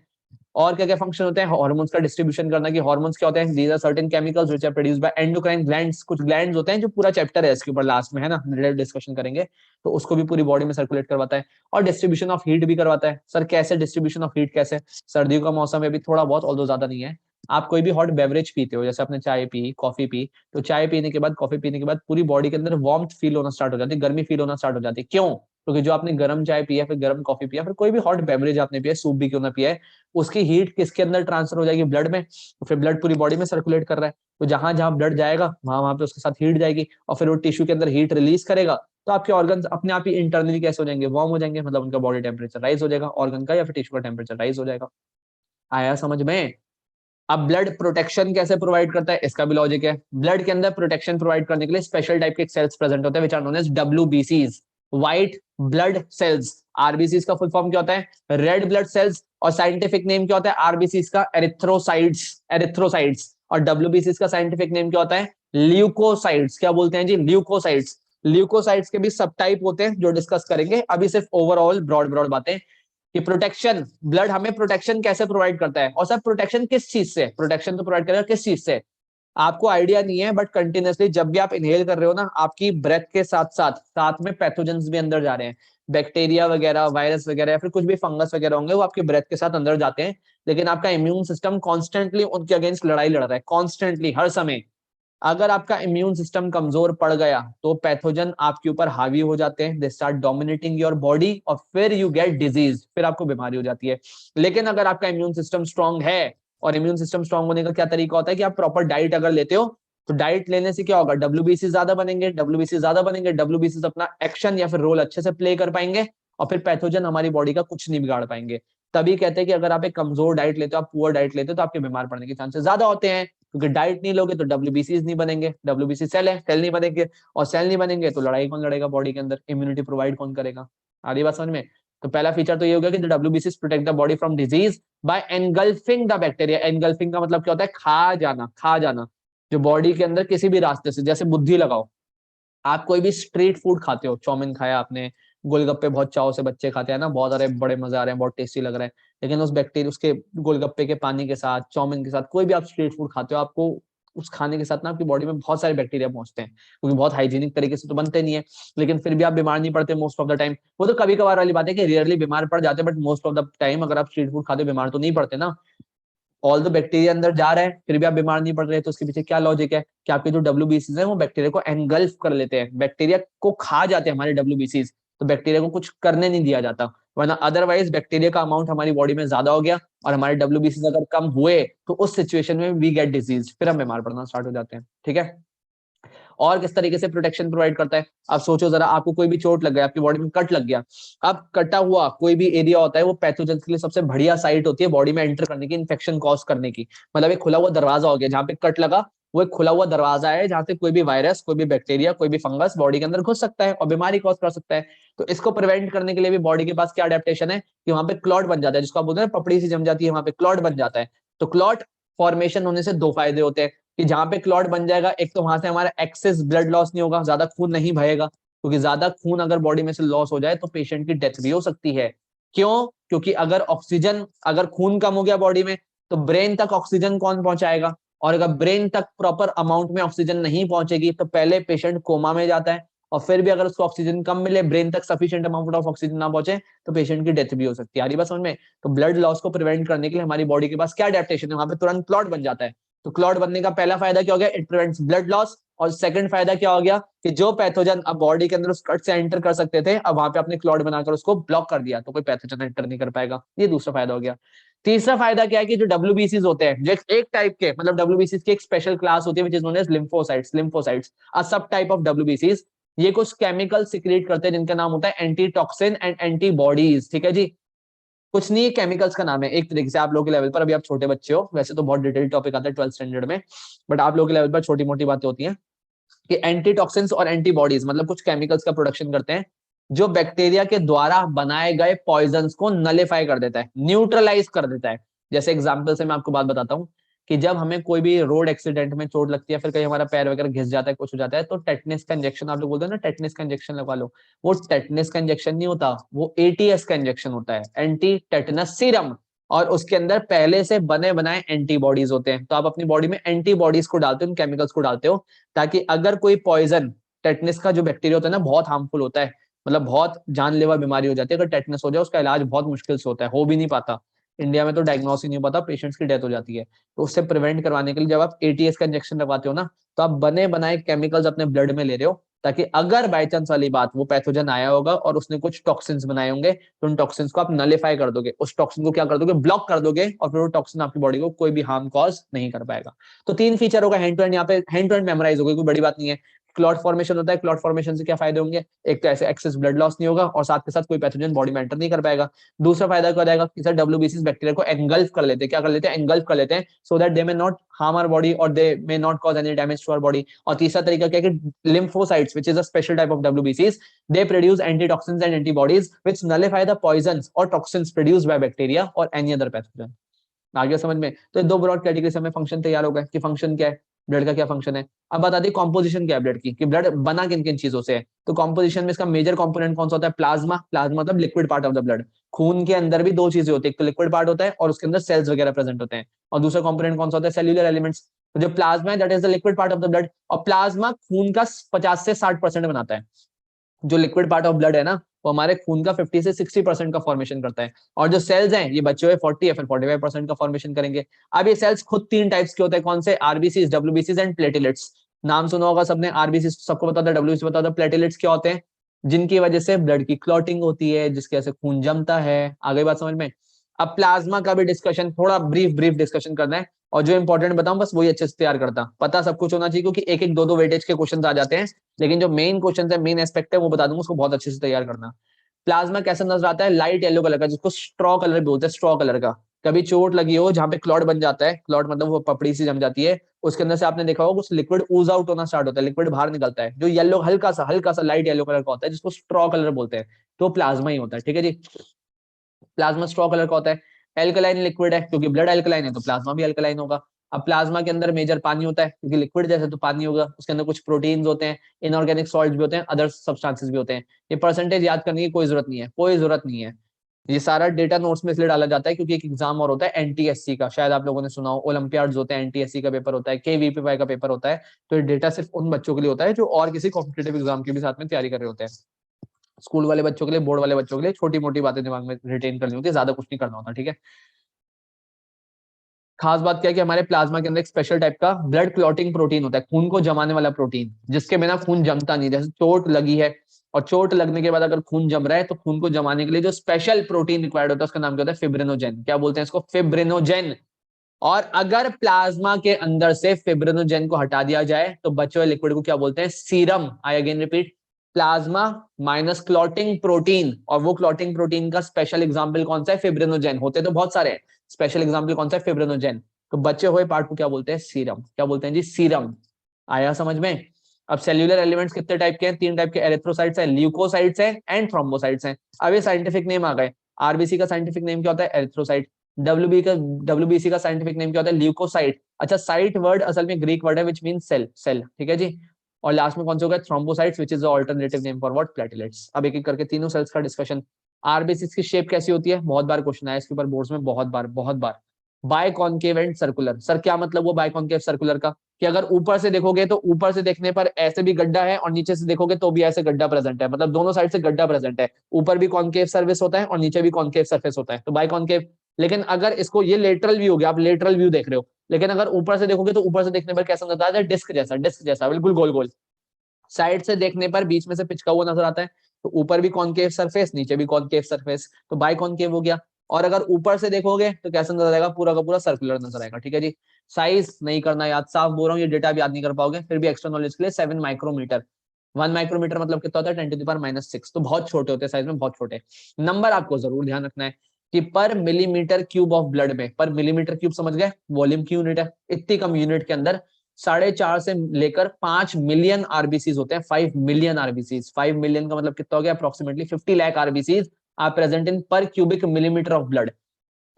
और क्या क्या फंक्शन होते हैं? हार्मोन्स का डिस्ट्रीब्यूशन करना, कि हार्मोन्स क्या होते हैं? These are certain chemicals which are produced by endocrine glands. कुछ ग्लैंड्स होते हैं, जो पूरा चैप्टर है इसके ऊपर लास्ट में, है ना, डिस्कशन करेंगे, तो उसको भी पूरी बॉडी में सर्कुलेट करवाता है। और डिस्ट्रीब्यूशन ऑफ हीट भी करवाता है। सर कैसे डिस्ट्रीब्यूशन ऑफ हीट? कैसे? सर्दियों का मौसम है, भी थोड़ा बहुत, ऑल्दो ज्यादा नहीं है। आप कोई भी हॉट बेवरेज पीते हो, जैसे आपने चाय पी, कॉफी पी, तो चाय पीने के बाद, कॉफी पीने के बाद पूरी बॉडी के अंदर वार्मथ फील होना स्टार्ट हो जाती है, गर्मी फील होना स्टार्ट हो जाती है। क्यों? क्योंकि जो आपने गर्म चाय पिया, फिर गर्म कॉफी पिया, फिर कोई भी हॉट बेवरेज आपने पिया, सूप भी क्यों ना पिया है, उसकी हीट किसके अंदर ट्रांसफर हो जाएगी? ब्लड में। तो फिर ब्लड पूरी बॉडी में सर्कुलेट कर रहा है, तो जहां जहां ब्लड जाएगा वहां वहां पे उसके साथ हीट जाएगी, और फिर वो टिश्यू के अंदर हीट रिलीज करेगा, तो आपके ऑर्गन अपने आप ही इंटरनली कैसे हो जाएंगे? वार्म हो जाएंगे, मतलब उनका बॉडी टेम्परेचर राइज हो जाएगा, ऑर्गन का या फिर टिश्यू का टेम्परेचर राइज हो जाएगा। आया समझ में? अब ब्लड प्रोटेक्शन कैसे प्रोवाइड करता है, इसका भी लॉजिक है। ब्लड के अंदर प्रोटेक्शन प्रोवाइड करने के लिए स्पेशल टाइप के सेल्स प्रेजेंट होते हैं, which are known as WBCs, white blood cells. RBCs का फुल फॉर्म क्या होता है? Red blood cells. और साइंटिफिक नेम क्या होता है आरबीसीज का? Erythrocytes, erythrocytes. और WBCs का साइंटिफिक नेम क्या होता है? ल्यूकोसाइट्स। क्या बोलते हैं जी? ल्यूकोसाइट्स। ल्यूकोसाइट्स के भी सब टाइप होते हैं, जो डिस्कस करेंगे। अभी सिर्फ ओवरऑल ब्रॉड ब्रॉड बातें, कि प्रोटेक्शन, ब्लड हमें प्रोटेक्शन कैसे प्रोवाइड करता है, और सब प्रोटेक्शन किस चीज से? प्रोटेक्शन तो प्रोवाइड करेगा किस चीज से? आपको आइडिया नहीं है, बट कंटिन्यूअसली जब भी आप इनहेल कर रहे हो ना, आपकी ब्रेथ के साथ साथ साथ में पैथोजेंस भी अंदर जा रहे हैं। बैक्टीरिया वगैरह, वायरस वगैरह, या फिर कुछ भी फंगस वगैरह होंगे, वो आपके ब्रेथ के साथ अंदर जाते हैं। लेकिन आपका इम्यून सिस्टम कॉन्स्टेंटली उनके अगेंस्ट लड़ाई लड़ रहा है, कॉन्स्टेंटली, हर समय। अगर आपका इम्यून सिस्टम कमजोर पड़ गया तो पैथोजन आपके ऊपर हावी हो जाते हैं, they start dominating your body, और फिर यू गेट डिजीज, फिर आपको बीमारी हो जाती है। लेकिन अगर आपका इम्यून सिस्टम स्ट्रांग है, और इम्यून सिस्टम स्ट्रांग होने का क्या तरीका होता है? कि आप प्रॉपर डाइट अगर लेते हो, तो डाइट लेने से क्या होगा? WBC ज्यादा बनेंगे, WBC ज्यादा बनेंगे, WBC अपना एक्शन या फिर रोल अच्छे से प्ले कर पाएंगे, और फिर पैथोजन हमारी बॉडी का कुछ नहीं बिगाड़ पाएंगे। तभी कहते हैं कि अगर आप एक कमजोर डाइट लेते हो, आप पुअर डाइट लेते हो, तो आपके बीमार पड़ने के चांसेस ज्यादा होते हैं, क्योंकि डाइट नहीं लोगे तो WBCs नहीं बनेंगे, WBC सेल है, सेल नहीं बनेंगे, और सेल नहीं बनेंगे तो लड़ाई कौन लड़ेगा बॉडी के अंदर? इम्यूनिटी प्रोवाइड कौन करेगा? आ रही बात समझ में? तो पहला फीचर तो ये हो गया कि WBCs protect the body from disease bye engulfing the bacteria. Engulfing का मतलब क्या होता है? खा जाना, खा जाना। जो बॉडी के अंदर किसी भी रास्ते से, जैसे बुद्धि लगाओ, आप कोई भी स्ट्रीट फूड खाते हो, चाउमीन खाया आपने, गोलगप्पे बहुत चाव से बच्चे खाते हैं ना, बहुत अरे बड़े मजे आ रहे हैं, बहुत टेस्टी लग रहा है, लेकिन उस बैक्टीरिया, उसके गोलगप्पे के पानी के साथ, चाउमीन के साथ, कोई भी आप स्ट्रीट फूड खाते हो, आपको उस खाने के साथ ना आपकी बॉडी में बहुत सारे बैक्टीरिया पहुंचते हैं, क्योंकि बहुत हाइजीनिक तरीके से तो बनते नहीं है, लेकिन फिर भी आप बीमार नहीं पड़ते मोस्ट ऑफ द टाइम। वो तो कभी कभार वाली बात है कि रियरली बीमार पड़ जाते हैं, but most of the time अगर आप स्ट्रीट फूड खाते हो बीमार तो नहीं पड़ते ना। ऑल द बैक्टीरिया अंदर जा रहा है फिर भी आप बीमार नहीं पड़ रहे, तो उसके पीछे क्या लॉजिक है कि आपके जो डब्ल्यूबीसीज है वो बैक्टीरिया को एनगल्फ कर लेते हैं, बैक्टीरिया को खा जाते हैं हमारे डब्ल्यूबीसीज, तो बैक्टीरिया को कुछ करने नहीं दिया जाता। वरना अदरवाइज बैक्टीरिया का अमाउंट हमारी बॉडी में ज्यादा हो गया और हमारे डब्ल्यूबीसीज अगर कम हुए, तो उस सिचुएशन में वी गेट डिजीज, फिर हम बीमार पड़ना स्टार्ट हो जाते हैं। ठीक है। और किस तरीके से प्रोटेक्शन प्रोवाइड करता है? आप सोचो जरा, आपको कोई भी चोट लग गया, आपकी बॉडी में कट लग गया, अब कटा हुआ कोई भी एरिया होता है वो पैथोजन के लिए सबसे बढ़िया साइट होती है बॉडी में एंटर करने की, इन्फेक्शन कॉज करने की। मतलब एक खुला हुआ दरवाजा हो गया, जहां पे कट लगा वो एक खुला हुआ दरवाजा है, जहां से कोई भी वायरस, कोई भी बैक्टीरिया, कोई भी फंगस बॉडी के अंदर घुस सकता है और बीमारी कॉज कर सकता है। तो इसको प्रिवेंट करने के लिए भी बॉडी के पास क्या अडेप्टेशन है कि वहां पे क्लॉट बन जाता है, जिसको आप बोलते हैं पपड़ी सी जम जाती है, वहां पे क्लॉट बन जाता है। तो क्लॉट फॉर्मेशन होने से दो फायदे होते हैं कि जहां पे क्लॉट बन जाएगा, एक तो वहां से हमारा एक्सेस ब्लड लॉस नहीं होगा, ज्यादा खून नहीं बहेगा, क्योंकि ज्यादा खून अगर बॉडी में से लॉस हो जाए तो पेशेंट की डेथ भी हो सकती है। क्यों? क्योंकि अगर ऑक्सीजन, अगर खून कम हो गया बॉडी में, तो ब्रेन तक ऑक्सीजन कौन पहुंचाएगा? और अगर ब्रेन तक प्रॉपर अमाउंट में ऑक्सीजन नहीं पहुंचेगी तो पहले पेशेंट कोमा में जाता है, और फिर भी अगर उसको ऑक्सीजन कम मिले, ब्रेन तक सफिशिएंट अमाउंट ऑफ ऑक्सीजन ना पहुंचे, तो पेशेंट की डेथ भी हो सकती है। आ रही बात समझ में? तो ब्लड लॉस को प्रिवेंट करने के लिए हमारी बॉडी के पास क्या अडेप्टेशन है, वहां पे तुरंत क्लॉट बन जाता है। तो क्लॉट बनने का पहला फायदा क्या हो गया? It prevents blood loss. और सेकंड फायदा क्या हो गया कि जो पैथोजन अब बॉडी के अंदर उस कट से एंटर कर सकते थे, अब वहां पे अपने क्लॉट बनाकर उसको ब्लॉक कर दिया, तो कोई पैथोजन एंटर नहीं कर पाएगा। ये दूसरा फायदा हो गया। तीसरा फायदा क्या है कि जो डब्ल्यूबीसीज होते हैं, जो एक टाइप के, मतलब डब्ल्यूबीसीज की एक स्पेशल क्लास होती है which is known as lymphocytes, lymphocytes a subtype of डब्ल्यूबीसीज। ये कुछ केमिकल सिक्रिएट करते हैं जिनका नाम होता है एंटीटॉक्सिन एंड एंटीबॉडीज। ठीक है जी। कुछ नहीं, केमिकल्स का नाम है एक तरीके से, आप लोगों के लेवल पर, अभी आप छोटे बच्चे हो, वैसे तो बहुत डिटेल टॉपिक आता है 12th स्टैंडर्ड में, बट आप लोगों के लेवल पर छोटी मोटी बातें होती हैं कि एंटीटॉक्सिन्स और एंटीबॉडीज मतलब कुछ केमिकल्स का प्रोडक्शन करते हैं जो बैक्टीरिया के द्वारा बनाए गए पॉइजन्स को नलिफाई कर देता है, न्यूट्रलाइज कर देता है। जैसे एग्जांपल से मैं आपको बात बताता हूँ कि जब हमें कोई भी रोड एक्सीडेंट में चोट लगती है, फिर कहीं हमारा पैर वगैरह घिस जाता है, कुछ हो जाता है, तो टेटनेस का इंजेक्शन, आप लोग बोलते हैं ना टेटनेस का इंजेक्शन लगवा लो, वो टेटनेस का इंजेक्शन नहीं होता, वो एटीएस का इंजेक्शन होता है, एंटी टेटनस सीरम। और उसके अंदर पहले से बने बनाए एंटीबॉडीज होते हैं, तो आप अपनी बॉडी में एंटीबॉडीज को डालते हो, उन केमिकल्स को डालते हो, ताकि अगर कोई पॉइजन, टेटनस का जो बैक्टीरिया होता है ना बहुत हार्मफुल होता है, मतलब बहुत जानलेवा बीमारी हो जाती है, अगर टेटनस हो जाए उसका इलाज बहुत मुश्किल से होता है, हो भी नहीं पाता, इंडिया में तो डायग्नोस ही नहीं हो पाता, पेशेंट्स की डेथ हो जाती है। तो उससे प्रिवेंट करवाने के लिए जब आप एटीएस का इंजेक्शन लगवाते हो ना, तो आप बने बनाए केमिकल्स अपने ब्लड में ले रहे हो, ताकि अगर बाई चांस वाली बात वो पैथोजन आया होगा और उसने कुछ टॉक्सिन्स बनाए होंगे, तो उन टॉक्सिन्स को आप नलिफाई कर दोगे, उस टॉक्सिन को क्या कर दोगे? ब्लॉक कर दोगे, और फिर वो टॉक्सिन आपकी बॉडी को कोई भी हार्म कॉज नहीं कर पाएगा। तो तीन फीचर होगा हैंड टू हैंड, यहाँ पे हैंड टू हैंड मेमोराइज होगा, कोई बड़ी बात नहीं है। क्लॉट फॉर्मेशन होता है, क्लॉट फॉर्मेशन से क्या फायदे होंगे? एक तो ऐसे एक्सेस ब्लड लॉस नहीं होगा, और साथ के साथ कोई पैथोजन बॉडी में एंटर नहीं कर पाएगा। दूसरा फायदा क्या रहेगा कि सर डब्ल्यूबीसी बैक्टीरिया को एंगल्फ कर लेते हैं, क्या कर लेते हैं? एंगल्फ कर लेते हैं, so that they may not harm our body और they may not cause any damage to our body. और तीसरा तरीका क्या है कि lymphocytes which is a special type of WBCs, they produce antitoxins and antibodies which nullify the poisons or toxins produced by bacteria or any other pathogen। आगे समझ में? तो दो ब्रॉड कैटेगरी से हमें फंक्शन तैयार हो गए कि फंक्शन क्या है, ब्लड का क्या फंक्शन है। अब बता दी कॉम्पोजिशन क्या है ब्लड की, कि ब्लड बना किन किन चीजों से है। तो कॉम्पोजिशन में इसका मेजर कंपोनेंट कौन सा होता है? प्लाज्मा। प्लाज्मा मतलब liquid part of the blood. खून के अंदर भी दो चीजें होती है, एक तो लिक्विड पार्ट होता है और उसके अंदर सेल्स वगैरह प्रेजेंट होते हैं, और दूसरा कंपोनेंट कौन सा होता है? Cellular elements. तो जो प्लाज्मा है that is the liquid part of the blood, और प्लाज्मा खून का 50 से 60% बनाता है। जो लिक्विड पार्ट ऑफ ब्लड है ना, वो हमारे खून का 50 से 60% का फॉर्मेशन करता है, और जो सेल्स हैं ये बचे हुए 40 या फिर 45% का फॉर्मेशन करेंगे। अब ये सेल्स खुद तीन टाइप्स के होते हैं, कौन से? RBC, WBC and platelets. नाम सुना होगा सबने, आरबीसी सबको पता था, डब्ल्यूबीसी पता था, प्लेटलेट्स क्या होते हैं? जिनकी वजह से ब्लड की क्लॉटिंग होती है, जिसकी वजह से खून जमता है। आगे बात समझ में? अब प्लाज्मा का भी डिस्कशन, थोड़ा ब्रीफ ब्रीफ डिस्कशन करना है, और जो इंपॉर्टेंट बताऊं बस वही अच्छे से तैयार करता, पता सब कुछ होना चाहिए, क्योंकि एक एक दो दो वेटेज के क्वेश्चन आ जाते हैं, लेकिन जो मेन क्वेश्चन है, मेन एस्पेक्ट है, वो बता दूंगा, उसको बहुत अच्छे से तैयार करना। प्लाज्मा कैसा नजर आता है? लाइट येलो कलर का, जिसको स्ट्रॉ कलर भी बोलते हैं, स्ट्रॉ कलर का। कभी चोट लगी हो जहां पे क्लॉट बन जाता है, क्लॉट मतलब वो पपड़ी सी जम जाती है, उसके अंदर से आपने देखा होगा कुछ लिक्विड ऊज आउट होना स्टार्ट होता है, लिक्विड बाहर निकलता है, जो येलो हल्का सा लाइट येलो कलर का होता है, जिसको स्ट्रॉ कलर बोलते हैं, तो प्लाज्मा ही होता है। ठीक है जी। प्लाज्मा स्ट्रॉ कलर का होता है। एल्कलाइन लिक्विड है, क्योंकि ब्लड एल्कलाइन है तो प्लाज्मा भी एल्कलाइन होगा। अब प्लाज्मा के अंदर मेजर पानी होता है, क्योंकि लिक्विड जैसे तो पानी होगा, उसके अंदर कुछ प्रोटीन्स होते हैं, इनऑर्गेनिक सॉल्ट भी होते हैं, अदर सब्सटेंसेस भी होते हैं। ये परसेंटेज याद करने की कोई जरूरत नहीं है, कोई जरूरत नहीं है। ये सारा डेटा नोट्स में इसलिए डाला जाता है क्योंकि एक एग्जाम और होता है एनटीएससी का, शायद आप लोगों ने सुना हो, ओलंपियाड्स होते हैं, एनटीएससी का पेपर होता है, केवीपीवाई का पेपर होता है। तो ये डेटा सिर्फ उन बच्चों के लिए होता है जो और किसी कॉम्पिटेटिव एग्जाम की भी साथ में तैयारी कर रहे होते हैं। स्कूल वाले बच्चों के लिए, बोर्ड वाले बच्चों के लिए छोटी मोटी बातें दिमाग में रिटेन करनी होती है, ज्यादा कुछ नहीं करना होता, ठीक है। खास बात क्या है कि हमारे प्लाज्मा के अंदर एक स्पेशल टाइप का ब्लड क्लॉटिंग प्रोटीन होता है, खून को जमाने वाला प्रोटीन, जिसके बिना खून जमता नहीं। जैसे चोट लगी है और चोट लगने के बाद अगर खून जम रहा है तो खून को जमाने के लिए जो स्पेशल प्रोटीन रिक्वायर्ड होता है उसका नाम क्या होता है? फिब्रिनोजेन। क्या बोलते हैं इसको? फिब्रिनोजेन। और अगर प्लाज्मा के अंदर से फिब्रिनोजेन को हटा दिया जाए तो बचे हुए लिक्विड को क्या बोलते हैं? Serum. I again repeat, plasma minus clotting protein, और वो क्लॉटिंग प्रोटीन का स्पेशल एग्जांपल कौन सा है? फिब्रिनोजेन। होते तो बहुत सारे हैं, स्पेशल एग्जांपल कौन सा है? फिब्रिनोजेन। तो बचे हुए पार्ट को क्या बोलते हैं? सीरम। क्या बोलते हैं जी? सीरम। आया समझ में? अब सेल्यूलर एलिमेंट्स कितने टाइप के हैं? 3 टाइप के, एरिथ्रोसाइट्स हैं, ल्यूकोसाइट्स हैं एंड थ्रोम्बोसाइट्स हैं। अब ये साइंटिफिक नेम आ गए। आरबीसी का साइंटिफिक नेम क्या होता है? एरिथ्रोसाइट। डब्ल्यूबीसी का साइंटिफिक नेम क्या होता है? ल्यूकोसाइट। अच्छा, साइट वर्ड असल में ग्रीक वर्ड है विच मीन सेल, सेल, ठीक है जी। और लास्ट में कौन सा होगा? Thrombocytes, which is the alternative name for what? Platelets. अब एक एक करके तीनों सेल्स का डिस्कशन। आरबीसी की शेप कैसी होती है? बहुत बार क्वेश्चन आया इसके ऊपर बोर्ड्स में, बहुत बार, बहुत बार। Biconcave and circular. Sir क्या मतलब वो बाय कॉन्केव सर्कुलर का? कि अगर ऊपर से देखोगे तो ऊपर से देखने पर ऐसे भी गड्ढा है और नीचे से देखोगे तो भी ऐसे गड्ढा प्रेजेंट है, मतलब दोनों साइड से गड्ढा प्रेजेंट है। ऊपर भी कॉन्केव सर्फेस होता है और नीचे भी कॉन्केव सर्फेस होता है, तो बाय कॉन्केव। लेकिन अगर इसको, ये लेटरल व्यू हो गया, आप लेटरल व्यू देख रहे हो, लेकिन अगर ऊपर से देखोगे तो ऊपर से देखने पर कैसा नजर आता है? डिस्क जैसा, डिस्क जैसा, बिल्कुल गोल गोल। साइड से देखने पर बीच में से पिचका हुआ नजर आता है, तो ऊपर भी कॉनकेव सरफेस, नीचे भी कॉनकेव सरफेस, तो बाय कॉनकेव हो गया। और अगर ऊपर से देखोगे तो कैसा नजर आएगा? पूरा का पूरा सर्कुलर नजर आएगा, ठीक है जी। साइज नहीं करना याद, साफ बोल रहा हूँ, ये डेटा भी याद नहीं कर पाओगे, फिर भी एक्स्ट्रा नॉलेज के लिए 7 माइक्रोमीटर। 1 माइक्रोमीटर मतलब कितना होता है? 10⁻⁻⁶। तो बहुत छोटे होते हैं साइज में, बहुत छोटे। नंबर आपको जरूर ध्यान रखना है कि पर मिलीमीटर क्यूब ऑफ ब्लड में, पर मिलीमीटर क्यूब समझ गए, वॉल्यूम की यूनिट है, इतनी कम यूनिट के अंदर 4.5 से लेकर 5 मिलियन आरबीसीज होते हैं। 5 मिलियन आरबीसीज, 5 मिलियन का मतलब कितना हो गया? Approximately 50 lakh RBCs are present in per cubic millimetre of blood.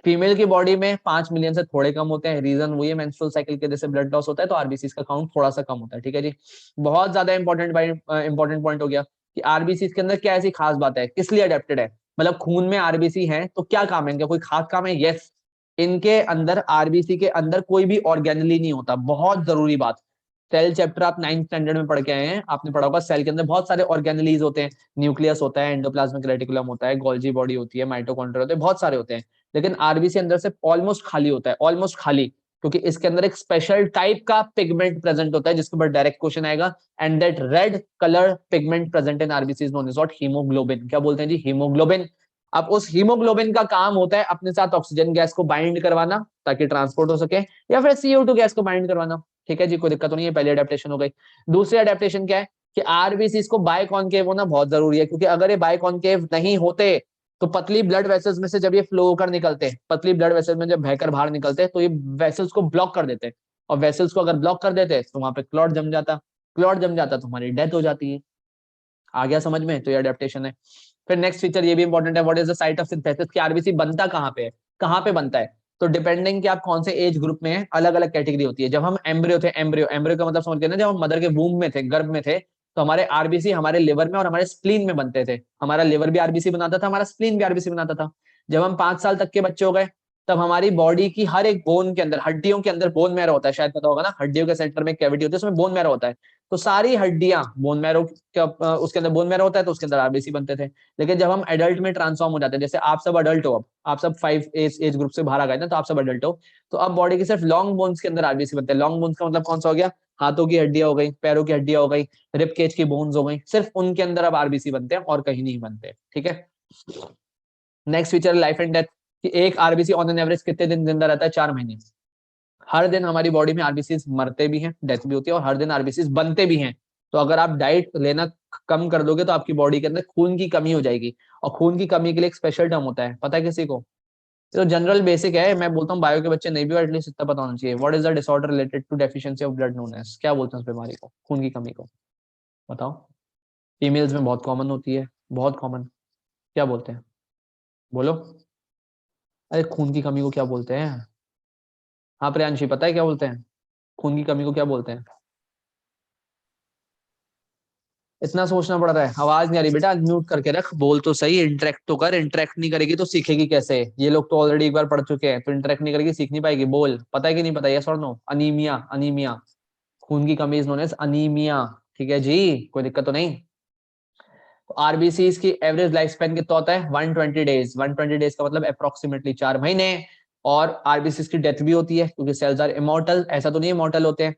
Female की बॉडी में 5 मिलियन से थोड़े कम होते हैं, रीजन वही है, मेंस्ट्रुअल साइकिल के जैसे ब्लड लॉस होता है तो आरबीसीज का काउंट थोड़ा सा कम होता है, ठीक है जी। बहुत ज्यादा इंपॉर्टेंट पॉइंट हो गया कि आरबीसीज के अंदर क्या ऐसी खास बात है, किस लिए अडेप्टेड है, मतलब खून में आरबीसी है तो क्या काम है इनका? कोई खास काम है? यस। इनके अंदर, आरबीसी के अंदर कोई भी ऑर्गेनली नहीं होता, बहुत जरूरी बात। सेल चैप्टर आप 9th स्टैंडर्ड में पढ़ के आए हैं, आपने पढ़ा होगा सेल के अंदर बहुत सारे ऑर्गेनलीज होते हैं, न्यूक्लियस होता है, एंडोप्लाज्मिक रेटिकुलम होता है, गोल्जी बॉडी होती है, माइटोकॉन्ड्रिया होते हैं, बहुत सारे होते हैं। लेकिन आरबीसी अंदर से ऑलमोस्ट खाली होता है, ऑलमोस्ट खाली, क्योंकि इसके अंदर एक स्पेशल टाइप का पिगमेंट प्रेजेंट होता है जिसके ऊपर डायरेक्ट क्वेश्चन आएगा। And that red colour pigment present in RBC is known as what? Haemoglobin. क्या बोलते हैं जी? हीमोग्लोबिन। अब उस हीमोग्लोबिन का काम होता है अपने साथ ऑक्सीजन गैस को बाइंड करवाना ताकि ट्रांसपोर्ट हो सके, या फिर CO2 गैस को बाइंड करवाना, ठीक है जी, कोई दिक्कत तो नहीं है। पहली अडेप्टेशन हो गई। दूसरी अडेप्टेशन क्या है कि आरबीसी को बाय कॉन्केव होना बहुत जरूरी है, क्योंकि अगर ये बाय कॉन्केव नहीं होते तो पतली ब्लड वेसल्स में से जब ये फ्लो होकर निकलते हैं, पतली ब्लड वेसल्स में जब बहकर बाहर निकलते हैं तो ये वेसल्स को ब्लॉक कर देते हैं, और वेसल्स को अगर ब्लॉक कर देते हैं तो वहां पे क्लॉट जम जाता, क्लॉट जम जाता तो हमारी डेथ हो जाती है। आ गया समझ में? तो ये अडेप्टेशन है। फिर नेक्स्ट फीचर ये भी इंपॉर्टेंट है, what is the site of synthesis, कि आरबीसी बनता कहाँ पे है, कहाँ पे बनता है? तो डिपेंडिंग कि आप कौन से एज ग्रुप में है, अलग अलग कैटेगरी होती है। जब हम एम्ब्रियो थे, एम्ब्रियो, एम्ब्रियो का मतलब समझ गए ना, जब हम मदर के वूम में थे, गर्भ में थे, तो हमारे आरबीसी हमारे लिवर में और हमारे स्प्लीन में बनते थे। हमारा लिवर भी आरबीसी बनाता था, हमारा स्प्लीन भी आरबीसी बनाता था। जब हम 5 साल तक के बच्चे हो गए तब हमारी बॉडी की हर एक बोन के अंदर, हड्डियों के अंदर बोन मैरो होता है, शायद पता होगा ना, हड्डियों के सेंटर में कैविटी होती है, उसमें बोन मैरो होता है। तो सारी हड्डियां बोन मैरो, उसके अंदर बोन मैरो होता है तो उसके अंदर आरबीसी बनते थे। लेकिन जब हम एडल्ट में ट्रांसफॉर्म हो जाते हैं, जैसे आप सब अडल्ट हो, अब आप सब 5 एज ग्रुप से बाहर आ गए ना, तो आप सब अडल्ट हो, तो अब बॉडी के सिर्फ लॉन्ग बोन्स के अंदर आरबीसी बनते हैं। लॉन्ग बोन्स का मतलब कौन सा हो गया? हाथों की हड्डियां हो गई, पैरों की हड्डियां हो गई, रिब केज की बोन्स हो गई, सिर्फ उनके अंदर अब आरबीसी बनते हैं और कहीं नहीं बनते, ठीक है। Next feature life and death, कि एक आरबीसी ऑन एन एवरेज कितने दिन जिंदा रहता है? 4 महीने। हर दिन हमारी बॉडी में आरबीसी मरते भी हैं, डेथ भी होती है, और हर दिन आरबीसी बनते भी हैं। तो अगर आप डाइट लेना कम कर दोगे तो आपकी बॉडी के अंदर खून की कमी हो जाएगी, और खून की कमी के लिए एक स्पेशल टर्म होता है, पता है किसी को? तो जनरल बेसिक है, मैं बोलता हूँ बायो के बच्चे नहीं भी हो एटलीस्ट इतना पता होना चाहिए। What is the disorder related to deficiency of blood known as, क्या बोलते हैं उस बीमारी को, खून की कमी को? बताओ। फीमेल्स में बहुत कॉमन होती है, बहुत कॉमन। क्या बोलते हैं? बोलो। अरे खून की कमी को क्या बोलते हैं? हाँ प्रियांशी, पता है क्या बोलते हैं? खून की कमी को क्या बोलते हैं? इतना सोचना पड़ रहा है, आवाज नहीं आ रही बेटा, म्यूट करके रख, बोल तो सही, इंटरेक्ट तो कर, इंटरेक्ट नहीं करेगी तो सीखेगी कैसे? ये लोग तो ऑलरेडी एक बार पढ़ चुके हैं, तो इंटरेक्ट नहीं करेगी, सीख नहीं पाएगी। बोल, पता है कि नहीं पता? यस और नो? अनीमिया, अनीमिया, खून की कमी इज नोन एज अनीमिया। ठीक है जी, कोई दिक्कत तो नहीं? आरबीसी की एवरेज लाइफ स्पैन कितना होता है? 120 डेज। 120 डेज का मतलब अप्रोक्सीमेटली 4 महीने। और आरबीसी की डेथ भी होती है, क्योंकि सेल्स आर इमॉर्टल, ऐसा तो नहीं इमॉर्टल होते हैं,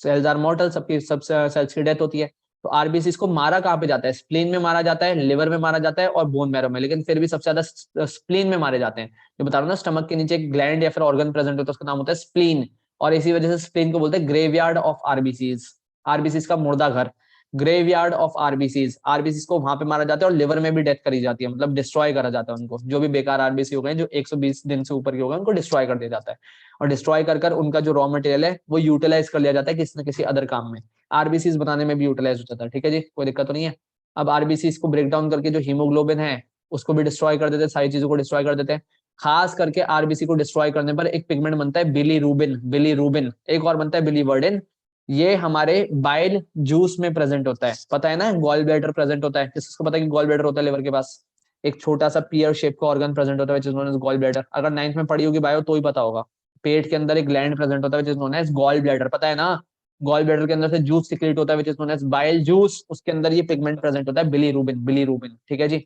सेल्स आर मॉर्टल, सबकी सब सेल्स की डेथ होती है। तो आरबीसी को मारा कहाँ पे जाता है? स्प्लीन में मारा जाता है, लिवर में मारा जाता है और बोन मैरो में, लेकिन फिर भी सबसे ज्यादा स्प्लीन में मारे जाते हैं। जो बता रहा हूँ ना, स्टमक के नीचे एक ग्लैंड या फिर ऑर्गन प्रेजेंट होता है, उसका नाम होता है स्प्लीन। और इसी वजह से स्प्लीन को बोलते हैं ग्रेवयार्ड ऑफ आरबीसीज, आरबीसीज का मुर्दा घर, ग्रेवयार्ड ऑफ आरबीसीज। आरबीसीज को वहां पे मारा जाता है और लिवर में भी डेथ करी जाती है, मतलब डिस्ट्रॉय करा जाता है उनको। जो भी बेकार आरबीसी हो गए, जो 120 दिन से ऊपर के हो गए, उनको डिस्ट्रॉय कर दिया जाता है। और डिस्ट्रॉय कर उनका जो रॉ मटेरियल है वो यूटिलाइज कर लिया जाता है किसी न किसी अदर काम में। आरबीसीज बनाने में भी यूटिलाइज हो जाता है। ठीक है जी, कोई दिक्कत तो नहीं है? अब आरबीसीज को ब्रेक डाउन करके जो हीमोग्लोबिन है उसको भी डिस्ट्रॉय कर देते हैं, सारी चीजों को डिस्ट्रॉय कर देते हैं। खास करके आरबीसी को डिस्ट्रॉय करने पर एक पिगमेंट बनता है बिलीरुबिन, बिलीरुबिन। एक और बनता है बिलीवर्डिन। ये हमारे बाइल जूस में प्रेजेंट होता है, पता है ना? गॉल ब्लैडर प्रेजेंट होता है, किसको पता है कि गॉल ब्लैडर होता है लिवर के पास? एक छोटा सा पियर शेप का ऑर्गन प्रेजेंट होता है which is known as gall bladder. अगर 9th में पढ़ी होगी बायो तो ही पता होगा। पेट के अंदर एक ग्लैंड प्रेजेंट होता है which is known as gall bladder, पता है ना? गॉल ब्लैडर के अंदर से जूस सिक्रेट होता है which is known as bile juice, उसके अंदर ये पिगमेंट प्रेजेंट होता है बिलीरुबिन, बिलीरुबिन। ठीक है जी।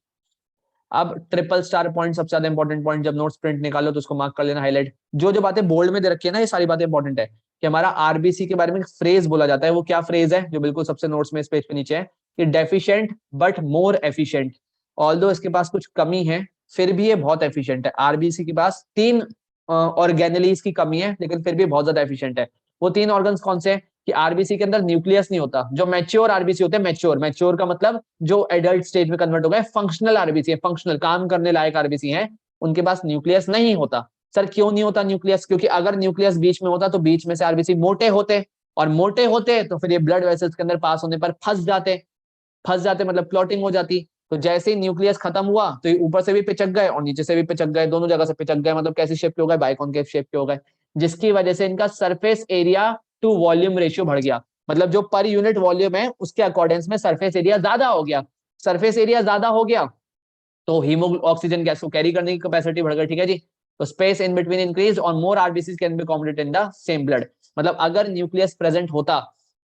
अब ट्रिपल स्टार पॉइंट, सबसे ज्यादा इंपॉर्टेंट पॉइंट, जब नोट्स प्रिंट निकालो तो उसको मार्क कर लेना, हाईलाइट। जो जो बातें बोल्ड में दे रखी है ना, ये सारी बातें इंपॉर्टेंट है। कि हमारा आरबीसी के बारे में फ्रेज बोला जाता है, वो क्या फ्रेज है जो बिल्कुल सबसे नोट्स में इस पेज पे नीचे है? कि deficient but more efficient. Although इसके पास कुछ कमी है, फिर भी ये बहुत एफिशिएंट है। आरबीसी के पास 3 ऑर्गेनेलीज की कमी है, लेकिन फिर भी बहुत ज्यादा एफिशिएंट है। वो 3 ऑर्गन्स कौन से हैं? कि आरबीसी के अंदर न्यूक्लियस नहीं होता। जो मैच्योर आरबीसी होते हैं, मैच्योर, मैच्योर का मतलब जो एडल्ट स्टेज में कन्वर्ट हो गए, फंक्शनल आरबीसी है, फंक्शनल काम करने लायक आरबीसी है, उनके पास न्यूक्लियस नहीं होता। सर क्यों नहीं होता न्यूक्लियस? क्योंकि अगर न्यूक्लियस बीच में होता तो बीच में से आरबीसी मोटे होते, और मोटे होते तो फिर ये ब्लड वेसल्स के अंदर पास होने पर फंस जाते, फंस जाते मतलब क्लॉटिंग हो जाती। तो जैसे ही न्यूक्लियस खत्म हुआ तो ये ऊपर से भी पिचक गए और नीचे से भी पिचक गए, दोनों जगह से पिचक गए, मतलब कैसी शेप के हो गए? बाइकॉनकेव शेप के हो गए। जिसकी वजह से इनका surface area to volume ratio बढ़ गया, मतलब जो पर यूनिट वॉल्यूम है उसके अकॉर्डिंग्स में सरफेस एरिया ज्यादा हो गया। सरफेस एरिया ज्यादा हो गया तो ऑक्सीजन गैस को कैरी करने की कैपेसिटी बढ़ गई। ठीक है जी। तो स्पेस इन बिटवीन इंक्रीज और more RBC can be accommodated in the same blood. मतलब अगर न्यूक्लियस प्रेजेंट होता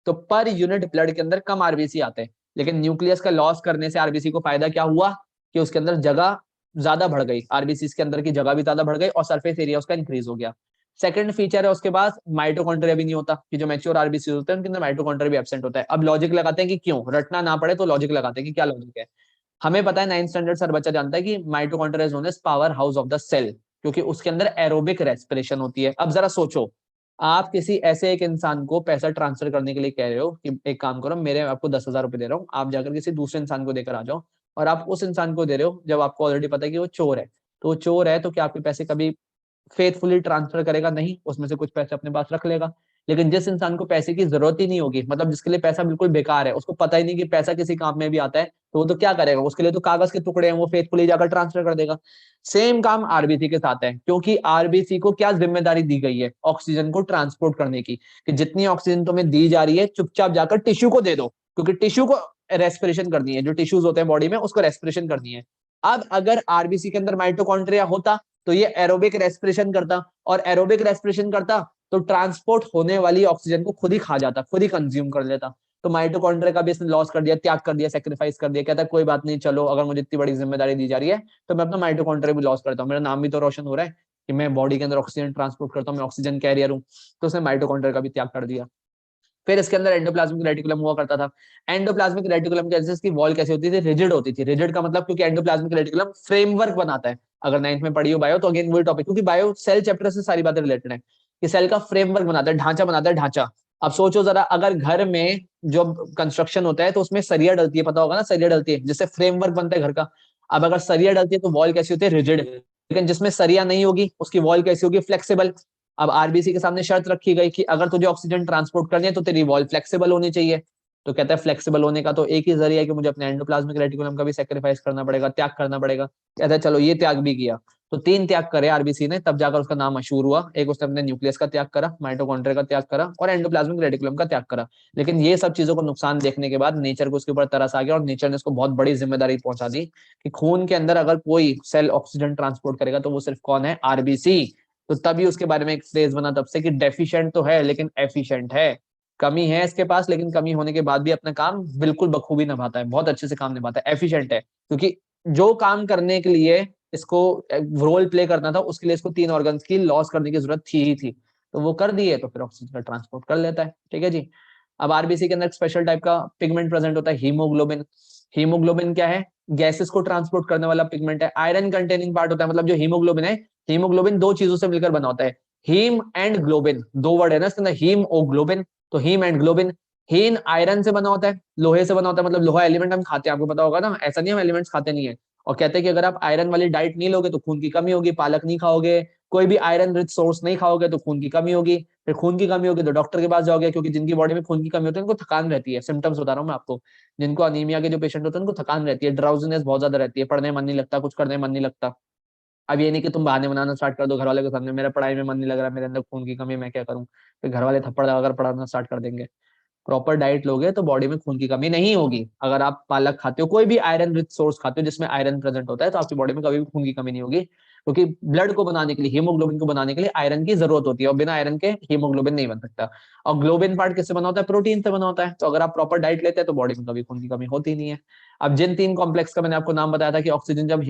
तो पर यूनिट ब्लड के अंदर कम आरबीसी आते, लेकिन न्यूक्लियस का लॉस करने से आरबीसी को फायदा क्या हुआ? कि उसके अंदर जगह ज्यादा बढ़ गई, आरबीसी के अंदर की जगह भी ज्यादा बढ़ गई और सरफेस एरिया उसका इंक्रीज हो गया। सेकंड फीचर है उसके बाद, माइटोकॉन्ड्रिया भी नहीं होता, कि जो मैच्योर आरबीसी होते हैं उनके अंदर माइटोकॉन्ड्रिया भी एब्सेंट होता है। अब लॉजिक लगाते हैं कि क्यों, रटना ना पड़े तो लॉजिक लगाते हैं कि क्या लॉजिक है। हमें पता है 9th स्टैंडर्ड सर बच्चा जानता है कि mitochondria is known as power house of the cell, क्योंकि उसके अंदर एरोबिक रेस्पिरेशन होती है। अब जरा सोचो, आप किसी ऐसे एक इंसान को पैसा ट्रांसफर करने के लिए कह रहे हो कि एक काम करो, मेरे आपको 10,000 रुपए दे रहा हूँ, आप जाकर किसी दूसरे इंसान को देकर आ जाओ। और आप उस इंसान को दे रहे हो जब आपको ऑलरेडी पता है कि वो चोर है। तो वो चोर है तो क्या आपके पैसे कभी फेथफुली ट्रांसफर करेगा? नहीं, उसमें से कुछ पैसे अपने पास रख लेगा। लेकिन जिस इंसान को पैसे की जरूरत ही नहीं होगी, मतलब जिसके लिए पैसा बिल्कुल बेकार है, उसको पता ही नहीं कि पैसा किसी काम में भी आता है, तो वो तो क्या करेगा? उसके लिए तो कागज के टुकड़े हैं, वो फेथफुली जाकर ट्रांसफर कर देगा। सेम काम आरबीसी के साथ है, क्योंकि आरबीसी को क्या जिम्मेदारी दी गई है? ऑक्सीजन को ट्रांसपोर्ट करने की। कि जितनी ऑक्सीजन तुम्हें दी जा रही है चुपचाप जाकर टिश्यू को दे दो, क्योंकि टिश्यू को रेस्पिरेशन करनी है, जो टिश्यूज होते हैं बॉडी में उसको रेस्पिरेशन करनी है। अब अगर आरबीसी के अंदर माइटोकॉन्ड्रिया होता तो ये एरोबिक रेस्पिरेशन करता, और एरोबिक रेस्पिरेशन करता तो ट्रांसपोर्ट होने वाली ऑक्सीजन को खुद ही खा जाता, खुद ही कंज्यूम कर लेता। तो माइटोकॉन्ड्रिया का भी इसने लॉस कर दिया, त्याग कर दिया, सेक्रीफाइस कर दिया। कहता कोई बात नहीं, चलो अगर मुझे इतनी बड़ी जिम्मेदारी दी जा रही है तो मैं अपना माइटोकॉन्ड्रिया भी लॉस करता हूँ, मेरा नाम भी तो रोशन हो रहा है कि मैं बॉडी के अंदर ऑक्सीजन ट्रांसपोर्ट करता हूँ, मैं ऑक्सीजन कैरियर हूँ। तो उसने माइटोकॉन्ड्रिया का भी त्याग कर दिया। फिर इसके अंदर एंडोप्लाज्मिक रेटिकुलम हुआ करता था। एंडोप्लाज्मिक रेटिकुलम के इसकी वॉल कैसी होती थी? रिजिड होती थी। रिजिड का मतलब, क्योंकि एंडोप्लाज्मिक रेटिकुलम फ्रेमवर्क बनाता है। अगर 9th में पढ़ी हो बायो तो अगेन वही टॉपिक, क्योंकि बायो सेल चैप्टर से सारी बातें रिलेटेड है। कि सेल का फ्रेमवर्क बनाता है, ढांचा बनाता है, ढांचा। अब सोचो जरा, अगर घर में जो कंस्ट्रक्शन होता है तो उसमें सरिया डलती है, पता होगा ना, सरिया डलती है जिससे फ्रेमवर्क बनता है घर का। अब अगर सरिया डलती है तो वॉल कैसी होती है? रिजिड। लेकिन जिसमें सरिया नहीं होगी उसकी वॉल कैसी होगी? फ्लेक्सिबल। अब आरबीसी के सामने शर्त रखी गई कि अगर तुझे ऑक्सीजन ट्रांसपोर्ट करनी है तो तेरी वॉल फ्लेक्सिबल होनी चाहिए। तो कहता है फ्लेक्सिबल होने का तो एक ही जरिया है कि मुझे अपने एंडोप्लाज्मिक रेटिकुलम का भी सेक्रीफाइस करना पड़ेगा, त्याग करना पड़ेगा। कहता है चलो ये त्याग भी किया। तो 3 त्याग करे आरबीसी ने, तब जाकर उसका नाम मशहूर हुआ। एक उसने अपने न्यूक्लियस का त्याग करा, माइटोकॉन्ड्रिया का त्याग करा और एंडोप्लाज्मिक रेटिकुलम का त्याग करा। लेकिन ये सब चीजों को नुकसान देखने के बाद नेचर को उसके ऊपर तरस आ गया और नेचर ने उसको बहुत बड़ी जिम्मेदारी पहुंचा दी कि खून के अंदर अगर कोई सेल ऑक्सीजन ट्रांसपोर्ट करेगा तो वो सिर्फ कौन है, आरबीसी। तो तभी उसके बारे में एक फ्रेज बना तब से कि डेफिशिएंट तो है लेकिन एफिशिएंट है। कमी है इसके पास लेकिन कमी होने के बाद भी अपना काम बिल्कुल बखूबी निभाता है, बहुत अच्छे से काम निभाता है, एफिशिएंट है। क्योंकि जो काम करने के लिए इसको रोल प्ले करना था उसके लिए इसको 3 ऑर्गन्स की लॉस करने की जरूरत थी ही थी, तो वो कर दिए तो फिर ऑक्सीजन का ट्रांसपोर्ट कर लेता है। ठीक है जी। अब आरबीसी के अंदर स्पेशल टाइप का पिगमेंट प्रेजेंट होता है, हीमोग्लोबिन। हीमोग्लोबिन क्या है, गैसेस को ट्रांसपोर्ट करने वाला पिगमेंट है, आयरन कंटेनिंग पार्ट होता है। मतलब जो हीमोग्लोबिन है, हीमोग्लोबिन 2 चीजों से मिलकर बना होता है, हीम एंड ग्लोबिन, 2 वर्ड है ना इसके अंदर, हीम ओ ग्लोबिन। तो हीम एंड ग्लोबिन। हीन आयरन से बना होता है, लोहे से बना होता है, मतलब लोहा एलिमेंट हम खाते हैं, आपको पता होगा ना, ऐसा नहीं हम एलिमेंट्स खाते नहीं है। और कहते हैं कि अगर आप आयरन वाली डाइट नहीं लोगे तो खून की कमी होगी, पालक नहीं खाओगे, कोई भी आयरन रिच सोर्स नहीं खाओगे तो खून की कमी होगी। फिर खून की कमी होगी तो डॉक्टर के पास जाओगे, क्योंकि जिनकी बॉडी में खून की कमी होती है उनको थकान रहती है। सिम्टम्स बता रहा हूँ मैं आपको, जिनको अनीमिया के जो पेशेंट होते हैं उनको थकान रहती है, ड्राउजीनेस बहुत ज्यादा रहती है, पढ़ने में मन नहीं लगता, कुछ करने में मन नहीं लगता। अब ये नहीं कि तुम बहाने बनाना स्टार्ट कर दो घर वाले के सामने, मेरा पढ़ाई में मन नहीं लग रहा, मेरे अंदर खून की कमी है, मैं क्या करूं। फिर घर वाले थप्पड़ लगाकर पढ़ाना स्टार्ट कर देंगे। प्रॉपर डाइट लोगे तो बॉडी में खून की कमी नहीं होगी। अगर आप पालक खाते हो, कोई भी आयरन रिच सोर्स खाते हो जिसमें आयरन प्रेजेंट होता है, तो आपकी बॉडी में कभी भी खून की कमी नहीं होगी, क्योंकि ब्लड को बनाने के लिए, हीमोग्लोबिन को बनाने के लिए आयरन की जरूरत होती है, और बिना आयरन के हीमोग्लोबिन नहीं बन सकता। और ग्लोबिन पार्ट किससे बना होता है, प्रोटीन से बना होता है। तो अगर आप प्रॉपर डाइट लेते हैं तो बॉडी में कभी खून की कमी होती नहीं है। अब जिन 3 कॉम्प्लेक्स का मैंने आपको नाम बताया था कि ऑक्सीजन जब